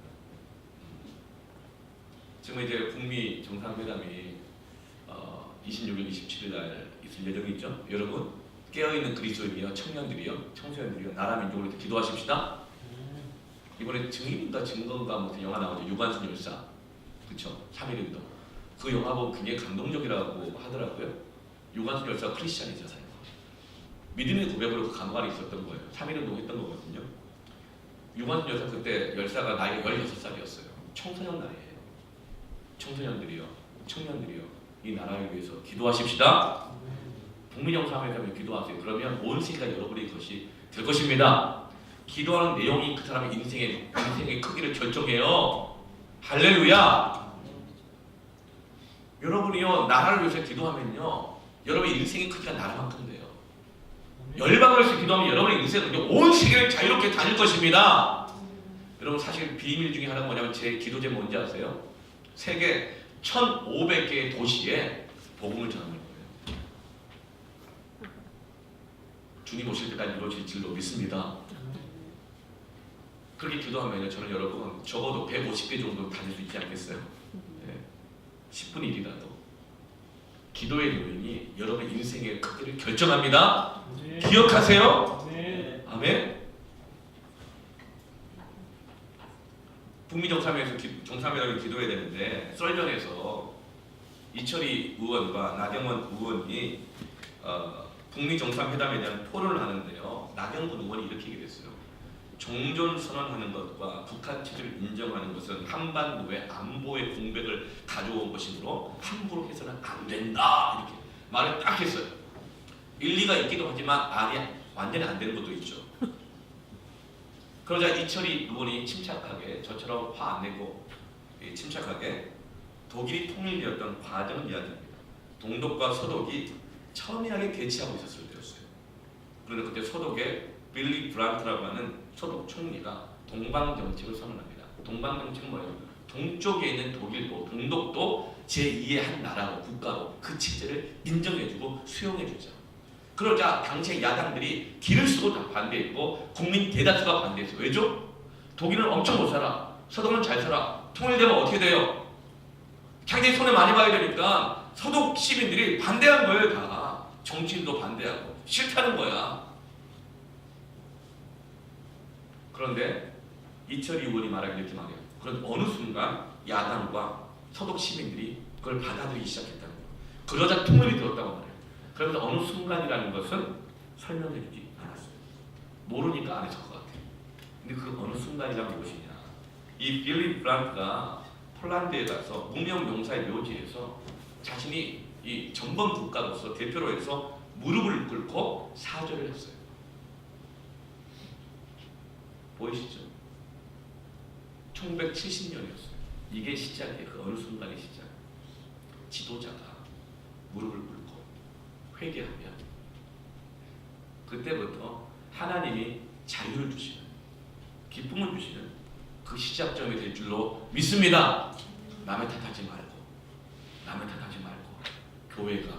지금 이제 북미 정상회담이 26일, 27일 날 있을 예정이 있죠. 여러분 깨어있는 그리스도인이요, 청년들이요, 청소년들이요, 나라 민족을 위해 기도하십시다. 이번에 증인인가 증거인가 무슨 영화 나오죠. 유관순 열사, 그렇죠? 3.1운동. 그 영화 보고 굉장히 감동적이라고 하더라고요. 유관순 열사가 크리스찬이잖아요. 믿음의 고백으로 그 감옥 안에 있었던 거예요. 3.1운동 했던 거거든요. 유관순 열사 그때 열사가 나이가 16살이었어요. 청소년 나이에요. 청소년들이요, 청년들이요. 이 나라를 위해서 기도하십시다. 북미정상회담에 기도하세요. 그러면 온 세계가 여러분의 것이 될 것입니다. 기도하는 내용이 그 사람의 인생의 크기를 결정해요. 할렐루야. 여러분이요 나라를 위해서 기도하면요 여러분의 인생의 크기가 나라만큼 돼요. 열방을 위해서 기도하면 여러분의 인생은 온 세계를 자유롭게 다닐 것입니다. 여러분 사실 비밀 중에 하나가 뭐냐면 제 기도 제목 뭔지 아세요? 세계 1500개의 도시에 복음을 전하는 거예요. 주님 오실 때까지 이루어질 줄로 믿습니다. 그렇게 기도하면 저는 여러분 적어도 150개 정도 다닐 수 있지 않겠어요? 네. 10분의 1이라도 기도의 요인이 여러분의 인생의 크기를 결정합니다. 네. 기억하세요. 네. 아멘. 북미 정상회담에 기도해야 되는데 썰전에서 이철희 의원과 나경원 의원이 북미 정상회담에 대한 토론을 하는데요. 나경원 의원이 이렇게 얘기했어요. 종전 선언하는 것과 북한 체제를 인정하는 것은 한반도의 안보의 공백을 가져온 것이므로 함부로 해서는 안 된다. 이렇게 말을 딱 했어요. 일리가 있기도 하지만 완전히 안 되는 것도 있죠. 그러자 이철희 의원이 침착하게 저처럼 화 안 내고 침착하게 독일이 통일되었던 과정을 이야기합니다. 동독과 서독이 첨예하게 대치하고 있었을 때였어요. 그런데 그때 서독에 빌리 브란트라고 하는 소독 총리가 동방 정책을 선언합니다. 동방 정책은 뭐예요? 동쪽에 있는 독일도, 동독도 제2의 한 나라로 국가로 그 체제를 인정해주고 수용해주자. 그러자 당시 야당들이 길을 쓰고 다 반대했고 국민 대다수가 반대했어요. 왜죠? 독일은 엄청 못 살아. 서독은 잘 살아. 통일되면 어떻게 돼요? 자기들이 손해 많이 봐야 되니까 서독 시민들이 반대한 거예요. 다. 정치인도 반대하고 싫다는 거야. 그런데 이철희 의원이 말하기 이렇게 말해요. 그런 어느 순간 야당과 서독 시민들이 그걸 받아들이기 시작했다는 거예요. 그러자 통일이 되었다고 말해요. 그러면서 어느 순간이라는 것은 설명해주지 않았어요. 모르니까 안 했을 것 같아요. 근데 그 어느 순간이란 무엇이냐? 이 빌리 브란트가 폴란드에 가서 무명용사의 묘지에서 자신이 이 전범 국가로서 대표로 해서 무릎을 꿇고 사죄를 했어요. 보이시죠? 1970년이었어요. 이게 시작이에요. 그 어느 순간의 시작. 지도자가 무릎을 꿇고 회개하면 그때부터 하나님이 자유를 주시는, 기쁨을 주시는 그 시작점이 될 줄로 믿습니다. 남의 탓하지 말고, 남의 탓하지 말고 교회가,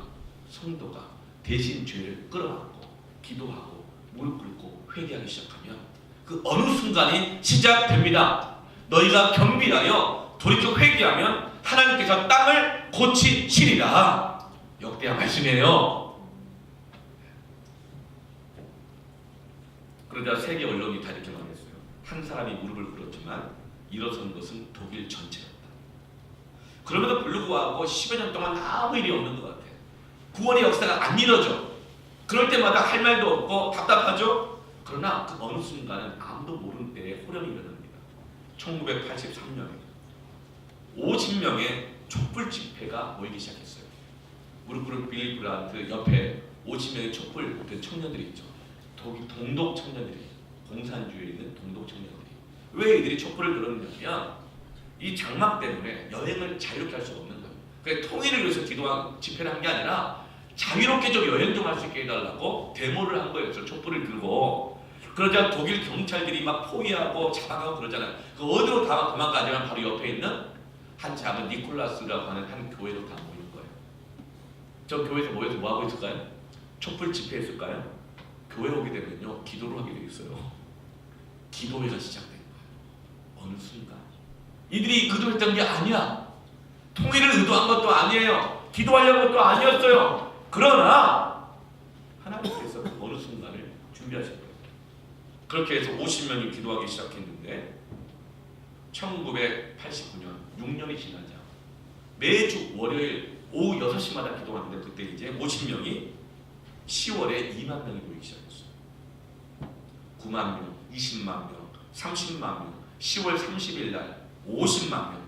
성도가 대신 죄를 끌어안고 기도하고 무릎 꿇고 회개하기 시작하면 그 어느 순간이 시작됩니다. 너희가 겸비하여 돌이켜 회개하면 하나님께서 땅을 고치시리라. 역대한 말씀이에요. 그러자 세계 언론이 다 이렇게 말했어요. 한 사람이 무릎을 꿇었지만 일어선 것은 독일 전체였다. 그럼에도 불구하고 10여 년 동안 아무 일이 없는 것 같아요. 구원의 역사가 안 이뤄져. 그럴 때마다 할 말도 없고 답답하죠. 그러나 그 어느 순간은 아무도 모르는 때에 호련이 일어납니다. 1983년에 50명의 촛불 집회가 모이기 시작했어요. 무릎 꿇은 빌리 브란트 옆에 50명의 촛불 된 청년들이 있죠. 독일 동독 청년들이, 공산주의에 있는 동독 청년들이. 왜 이들이 촛불을 들었냐면 이 장막 때문에 여행을 자유롭게 할 수가 없는 거예요. 그러니까 통일을 위해서 기도한 집회를 한 게 아니라 자유롭게 좀 여행 좀 할 수 있게 해달라고 데모를 한 거예요. 촛불을 들고. 그러자 독일 경찰들이 막 포위하고 잡아가고 그러잖아요. 그 어디로 다 도망가냐면 바로 옆에 있는 한 작은 니콜라스라고 하는 한 교회로 다 모이는 거예요. 저 교회에서 모여서 뭐 하고 있을까요? 촛불 집회했을까요? 교회 오게 되면요 기도를 하게 돼 있어요. 기도회가 시작된 거예요. 어느 순간 이들이 의도했던 게 아니야. 통일을 의도한 것도 아니에요. 기도하려는 것도 아니었어요. 그러나 하나님께서 그 어느 순간을 준비하신 거예요. 그렇게 해서 50명이 기도하기 시작했는데 1989년 6년이 지나자 매주 월요일 오후 6시마다 기도하는데 그때 이제 50명이 10월에 2만 명이 모이기 시작했어요. 9만 명, 20만 명, 30만 명, 10월 30일 날 50만 명,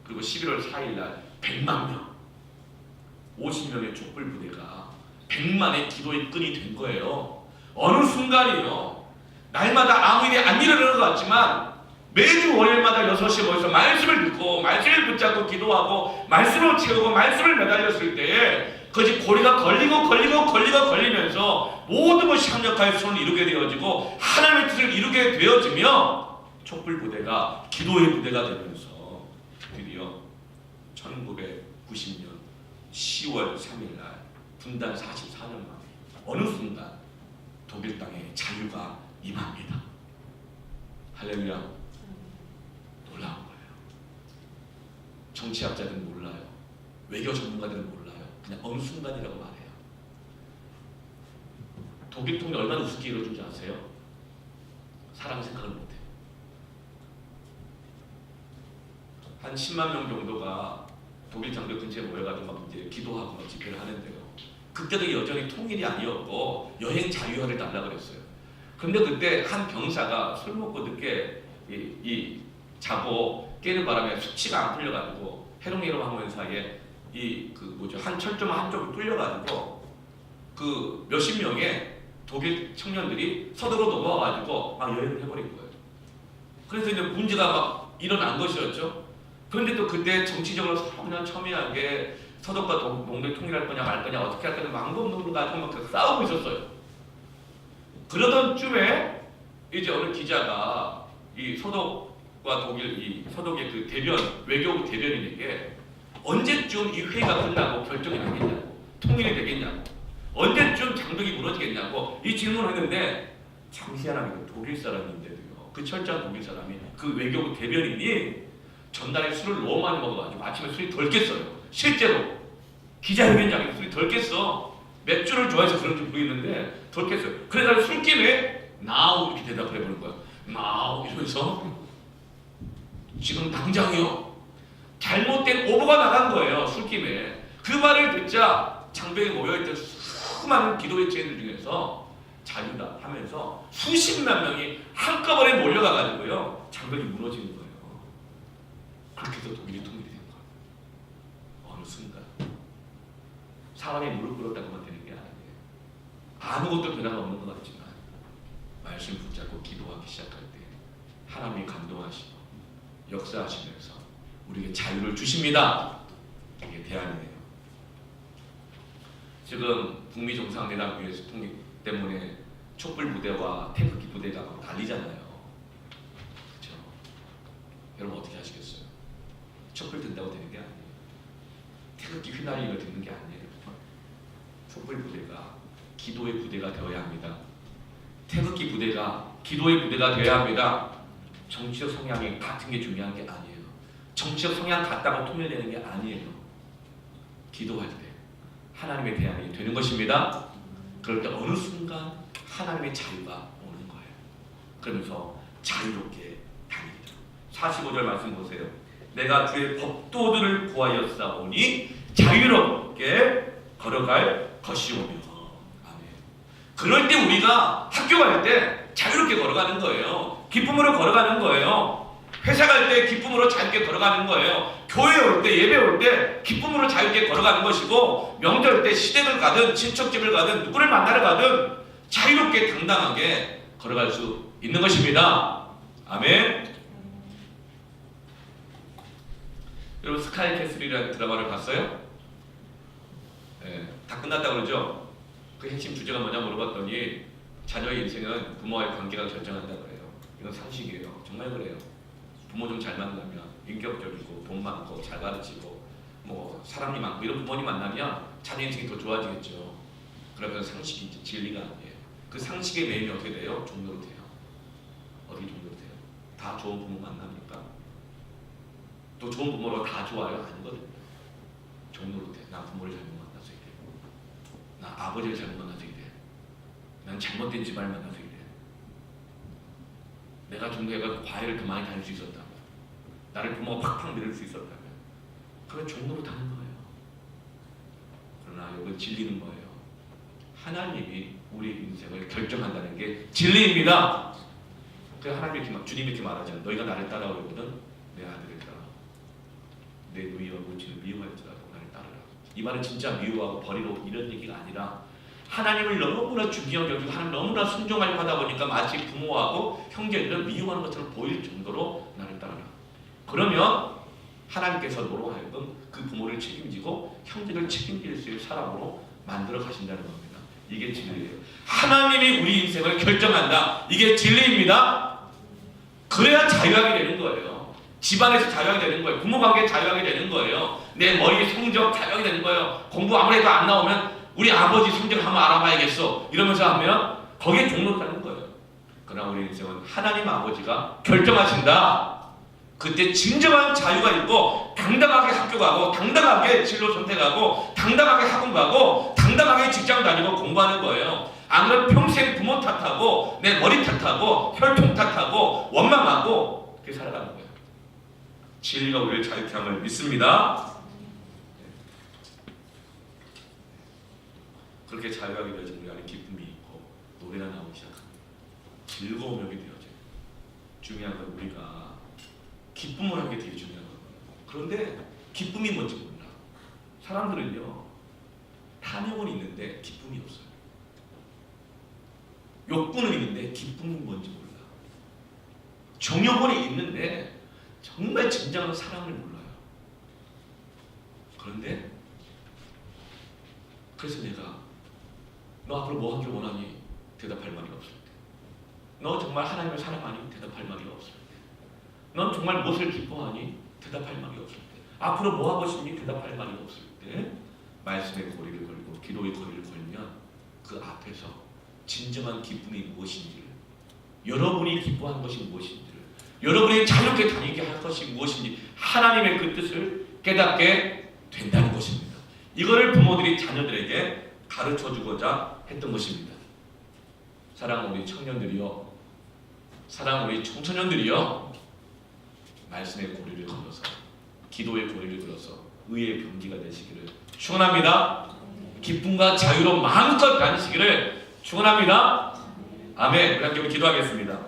그리고 11월 4일 날 100만 명. 50명의 촛불 부대가 100만의 기도의 끈이 된 거예요. 어느 순간이요. 날마다 아무 일이 안 일어나는 것 같지만 매주 월요일마다 6시에 모여서 말씀을 듣고 말씀을 붙잡고 기도하고 말씀을 채우고 말씀을 매달렸을 때에 그것이 고리가 걸리면서 모든 것이 협력하여 손을 이루게 되어지고 하나님의 뜻을 이루게 되어지며 촛불 부대가 기도의 부대가 되면서 드디어 1990년 10월 3일 날 분단 44년 만에 어느 순간 독일 땅에 자유가 임합니다. 할렐루야. 놀라운 거예요. 정치학자들은 몰라요. 외교 전문가들은 몰라요. 그냥 어느 순간이라고 말해요. 독일 통일이 얼마나 우습게 이루어진지 아세요? 사람 생각을 못해요. 한 10만 명 정도가 독일 장벽 근처에 모여가지고 막 이제 기도하고 막 집회를 하는데요. 그때도 여전히 통일이 아니었고 여행 자유화를 달라고 그랬어요. 근데 그때 한 병사가 술 먹고 늦게 자고 깨는 바람에 수치가 안 풀려가지고 해롱해롱한 사이에 한 철조망 한쪽을 뚫려가지고 그 몇십 명의 독일 청년들이 서도로 넘어와가지고 막 여행을 해버린 거예요. 그래서 이제 문제가 막 일어난 것이었죠. 그런데 또 그때 정치적으로 서로 그냥 첨예하게 서독과 동독 통일할 거냐 말 거냐 어떻게 할 거냐 망법론을 가지고 막 싸우고 있었어요. 그러던 쯤에 이제 어느 기자가 이 서독과 독일 이 서독의 그 대변 외교부 대변인에게 언제쯤 이 회의가 끝나고 결정이 나겠냐고 통일이 되겠냐고 언제쯤 장벽이 무너지겠냐고 이 질문을 했는데 참 희한하게도 독일 사람인데도요 그 철저한 독일 사람이 그 외교부 대변인이 전날에 술을 너무 많이 먹어가지고 아침에 술이 덜 깼어요. 실제로 기자회견장에서 술이 덜 깼어. 맥주를 좋아해서 그런지 모르겠는데 덜 깼어요. 그래서 술김에 나우 이렇게 대답을 해보는 거야. 나우 이러면서 지금 당장이요. 잘못된 오보가 나간 거예요. 술김에. 그 말을 듣자 장벽에 모여있던 수많은 기도의 죄인들 중에서 자유다 하면서 수십만 명이 한꺼번에 몰려가가지고요. 장벽이 무너지는 거예요. 그렇게 해서 독일이 통일이 된 거예요. 어느 순간 사람이 무릎 꿇었다고만 되는 게 아니에요. 아무것도 변화가 없는 것 같지만 말씀 붙잡고 기도하기 시작할 때 하나님이 감동하시고 역사하시면서 우리에게 자유를 주십니다. 이게 대안이에요. 지금 북미 정상회담 위에서 통일 때문에 촛불 부대와 태극기 부대가 막 난리잖아요. 그렇죠? 여러분 어떻게 하시겠어요? 촛불 든다고 되는 게 아니에요. 태극기 휘날리며 듣는 게 아니에요. 촛불 부대가 기도의 부대가 되어야 합니다. 태극기 부대가 기도의 부대가 되어야 합니다. 정치적 성향이 같은 게 중요한 게 아니에요. 정치적 성향 같다고 통일되는 게 아니에요. 기도할 때 하나님의 대안이 되는 것입니다. 그럴 때 어느 순간 하나님의 자유가 오는 거예요. 그러면서 자유롭게 다닙니다. 45절 말씀 보세요. 내가 주의 법도들을 구하였사오니 자유롭게 걸어갈 것이오며. 아멘. 그럴 때 우리가 학교 갈 때 자유롭게 걸어가는 거예요. 기쁨으로 걸어가는 거예요. 회사 갈 때 기쁨으로 자유롭게 걸어가는 거예요. 교회 올 때 예배 올 때 기쁨으로 자유롭게 걸어가는 것이고 명절 때 시댁을 가든 친척집을 가든 누구를 만나러 가든 자유롭게 당당하게 걸어갈 수 있는 것입니다. 아멘. 여러분 스카이 캐슬이라는 드라마를 봤어요? 네, 다 끝났다 그러죠? 그 핵심 주제가 뭐냐 물어봤더니 자녀의 인생은 부모와의 관계가 결정한다 그래요. 이건 상식이에요. 정말 그래요. 부모 좀 잘 만나면 인격적이고 돈 많고 잘 가르치고 뭐 사람이 많고 이런 부모님 만나면 자녀 인생이 더 좋아지겠죠. 그러면 상식이지 진리가 아니에요. 그 상식의 매임이 어떻게 돼요? 종로로 돼요. 어떻게 종로로 돼요? 다 좋은 부모 만납니까? 또 좋은 부모로 다 좋아요? 아니거든요. 종로로 돼. 나 부모를 잘못 만나서 이래. 나 아버지를 잘못 만나서 이래. 난 잘못된 집안을 만나서 이래. 내가 좀 더 해가지고 과외를 더 많이 다닐 수 있었다면, 나를 부모가 팍팍 밀을 수 있었다면, 그건 종로로 다는 거예요. 그러나 이건 진리는 뭐예요? 하나님이 우리 인생을 결정한다는 게 진리입니다. 그래서 하나님이 이렇게 주님이 이렇게 말하잖아요. 너희가 나를 따라오거든 내 아들을 따라. 내 누이와 모친을 미워할지라도 나를 따르라. 이 말은 진짜 미워하고 버리고 이런 얘기가 아니라 하나님을 너무나 중요하게 여기고 하나님 너무나 순종하려고 하다 보니까 마치 부모하고 형제들을 미워하는 것처럼 보일 정도로 나를 따르라. 그러면 하나님께서 너로 하여금 그 부모를 책임지고 형제를 책임질 수 있는 사람으로 만들어 가신다는 겁니다. 이게 진리예요. 하나님이 우리 인생을 결정한다. 이게 진리입니다. 그래야 자유하게 되는 거예요. 집안에서 자유하게 되는 거예요. 부모관계 자유하게 되는 거예요. 내 머리 성적 자유하게 되는 거예요. 공부 아무래도 안 나오면 우리 아버지 성적 한번 알아봐야겠어 이러면서 하면 거기에 종로 따는 거예요. 그러나 우리 인생은 하나님 아버지가 결정하신다. 그때 진정한 자유가 있고 당당하게 학교 가고 당당하게 진로 선택하고 당당하게 학원 가고 당당하게 직장 다니고 공부하는 거예요. 안 그러면 평생 부모 탓하고 내 머리 탓하고 혈통 탓하고 원망하고 그렇게 살아가는 거예요. 진리가 우리를 자유케 함을 믿습니다. 그렇게 자유하게 되어진 우리 안에 기쁨이 있고 노래가 나오기 시작합니다. 즐거운 벽이 되어져요. 중요한 건 우리가 기쁨을 하는 게 되게 중요한 거예요. 그런데 기쁨이 뭔지 몰라. 사람들은요 탐욕은 있는데 기쁨이 없어요. 욕구는 있는데 기쁨이 뭔지 몰라. 정욕은 있는데 정말 진정한 사랑을 몰라요. 그런데 그래서 내가 너 앞으로 뭐 하길 원하니? 대답할 말이 없을 때. 너 정말 하나님을 사랑하니? 대답할 말이 없을 때. 넌 정말 무엇을 기뻐하니? 대답할 말이 없을 때. 앞으로 뭐 하고 싶니? 대답할 말이 없을 때. 말씀의 고리를 걸고 기도의 고리를 걸면 그 앞에서 진정한 기쁨이 무엇인지를, 여러분이 기뻐하는 것이 무엇인지를, 여러분이 자유롭게 다니게 할 것이 무엇인지 하나님의 그 뜻을 깨닫게 된다는 것입니다. 이거를 부모들이 자녀들에게 가르쳐주고자 했던 것입니다. 사랑하는 우리 청년들이요, 사랑하는 우리 청소년들이요, 말씀의 고리를 걸어서, 기도의 고리를 걸어서 의의 병기가 되시기를 축원합니다. 기쁨과 자유로 마음껏 다니시기를 축원합니다. 아멘. 우리 함께 기도하겠습니다.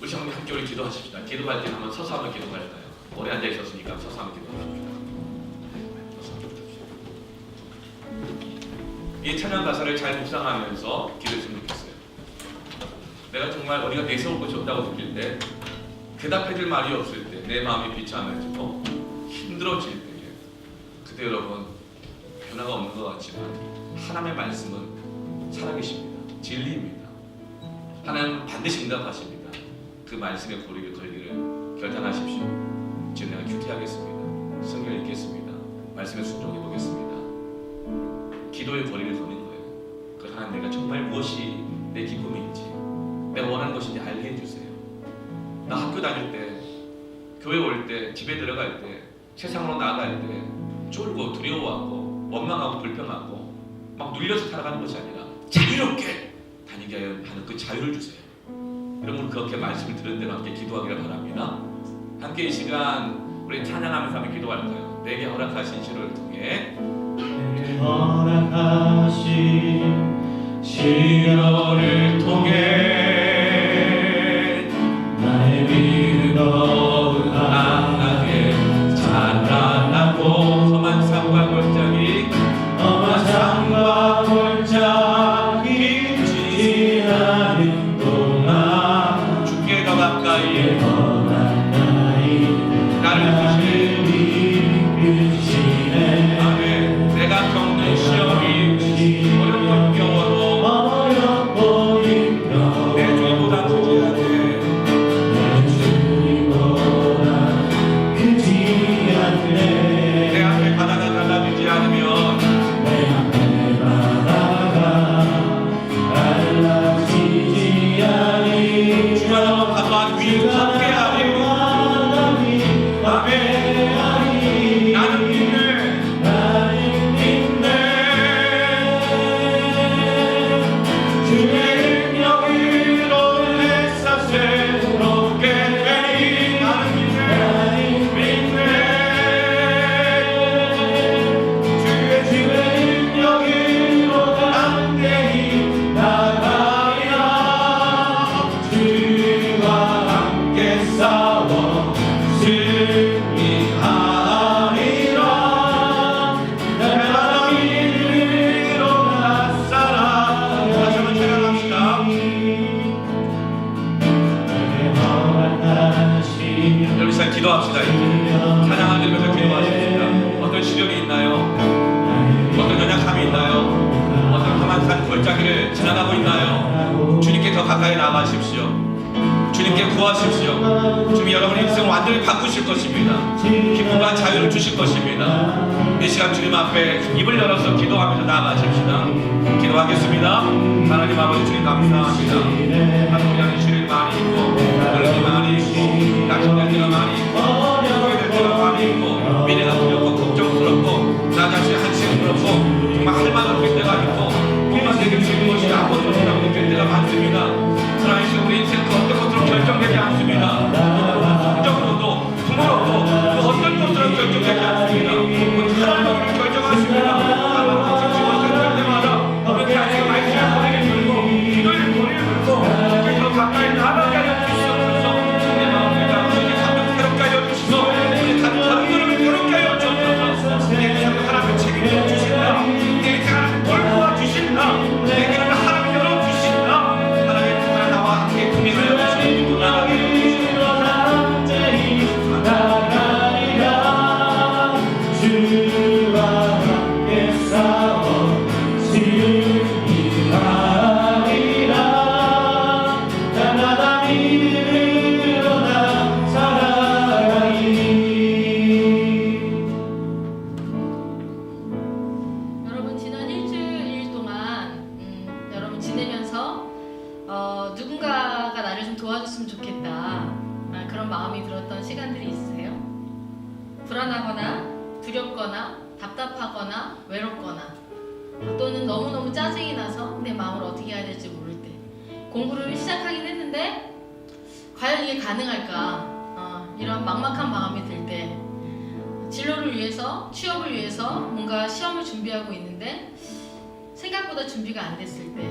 우리 함께 우리 기도하십시다. 기도할 때 한번 서서 한번 기도할까요? 오래 앉아 있었으니까 서서 한번 기도합시다. 이 찬양 가사를 잘 묵상하면서 기도했으면 좋겠어요. 내가 정말 어디가 내세울 곳이 없다고 느낄 때, 대답해줄 말이 없을 때, 내 마음이 비참해지고 힘들어질 때에, 그때 여러분 변화가 없는 것 같지만 하나님의 말씀은 살아계십니다. 진리입니다. 하나님은 반드시 응답하십니다. 그 말씀의 고리를 걸기를 결단하십시오. 지금 내가 큐티하겠습니다. 성경 읽겠습니다. 말씀에 순종해 보겠습니다. 기도의 거리를 거는 거예요. 그 하나님, 내가 정말 무엇이 내 기쁨인지, 내가 원하는 것인지 알게 해주세요. 나 학교 다닐 때, 교회 올 때, 집에 들어갈 때, 세상으로 나아갈 때 쫄고 두려워하고 원망하고 불평하고 막 눌려서 살아가는 것이 아니라 자유롭게 다니게 하는 그 자유를 주세요. 여러분, 그렇게 말씀을 들은 대로 함께 기도하기를 바랍니다. 함께 이 시간 우리 찬양하면서 함께 기도할까요? 내게 허락하신 시를 통해,
허락하신 시련을 통해 나의 믿음 더욱 강하게 자라나고,
험한 삶과 골짜기
지나는 동안
주께 더 가까이
나를 이끄시네.
아멘. 내가 겪는 시험이 어렵고 힘겨워도 내 주님보다 크지 않네. 내 앞에 바다가 달라지지 않으면 주가 너무 가까운 위에 함께하리. 아멘. 나는 믿네. 주의 능력으로 내 삶 새롭게 되리. 나는 믿네. 주의 능력으로 담대히 나가리라. 주와 함께 싸워 승리하리라. 내가 믿음으로 나서라. 다시 한번 찬양합시다. 여러분, 잘 기도합시다. 찬양하면서 기도하십시다. 어떤 시련이 있나요? 어떤 연약함이 있나요? 어떤 험한 산 골짜기를 지나가고 있나요? 주님께 더 가까이 나가십시오. 주님께 구하십시오. 주님이 여러분의 인생을 완전히 바꾸실 것입니다. 기쁨과 자유를 주실 것입니다. 이 시간 주님 앞에 입을 열어서 기도하면서 나아가십시다. 기도하겠습니다. 하나님 아버지, 주님 감사합니다. 하나님 안에 시련이 많이 있고, 어려움이 많이 있고, 낙심될 때가 많이 있고, 후회될 때가 많이 있고, 미래가 두렵고 걱정스럽고, 나 자신이 한심스럽고, 정말 할 말 없을 때가 있고, 꿈만 내게 주는 것이 아무것도 없다고 느낄 때가 많습니다. 그러나 이 우리 인생 그 어떤 것으로 결정되지 않습니다. 성적으로도 부모로도 그 어떤 것으로 결정되지 않습니다. 하나님을 결정하십니다. 하나님을 결정할 때마다 그렇게 하시고 말씀을 보내게 들고 기도의 고리를 들고 더 가까이 나아가
도와줬으면 좋겠다. 그런 마음이 들었던 시간들이 있으세요? 불안하거나 두렵거나 답답하거나 외롭거나 또는 너무너무 짜증이 나서 내 마음을 어떻게 해야 될지 모를 때 공부를 시작하긴 했는데 과연 이게 가능할까? 이런 막막한 마음이 들 때 진로를 위해서 취업을 위해서 뭔가 시험을 준비하고 있는데 생각보다 준비가 안 됐을 때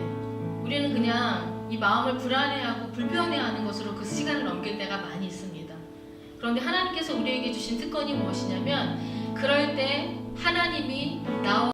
우리는 그냥 이 마음을 불안해하고 불편해하는 것으로 그 시간을 넘길 때가 많이 있습니다. 그런데 하나님께서 우리에게 주신 특권이 무엇이냐면 그럴 때 하나님이 나와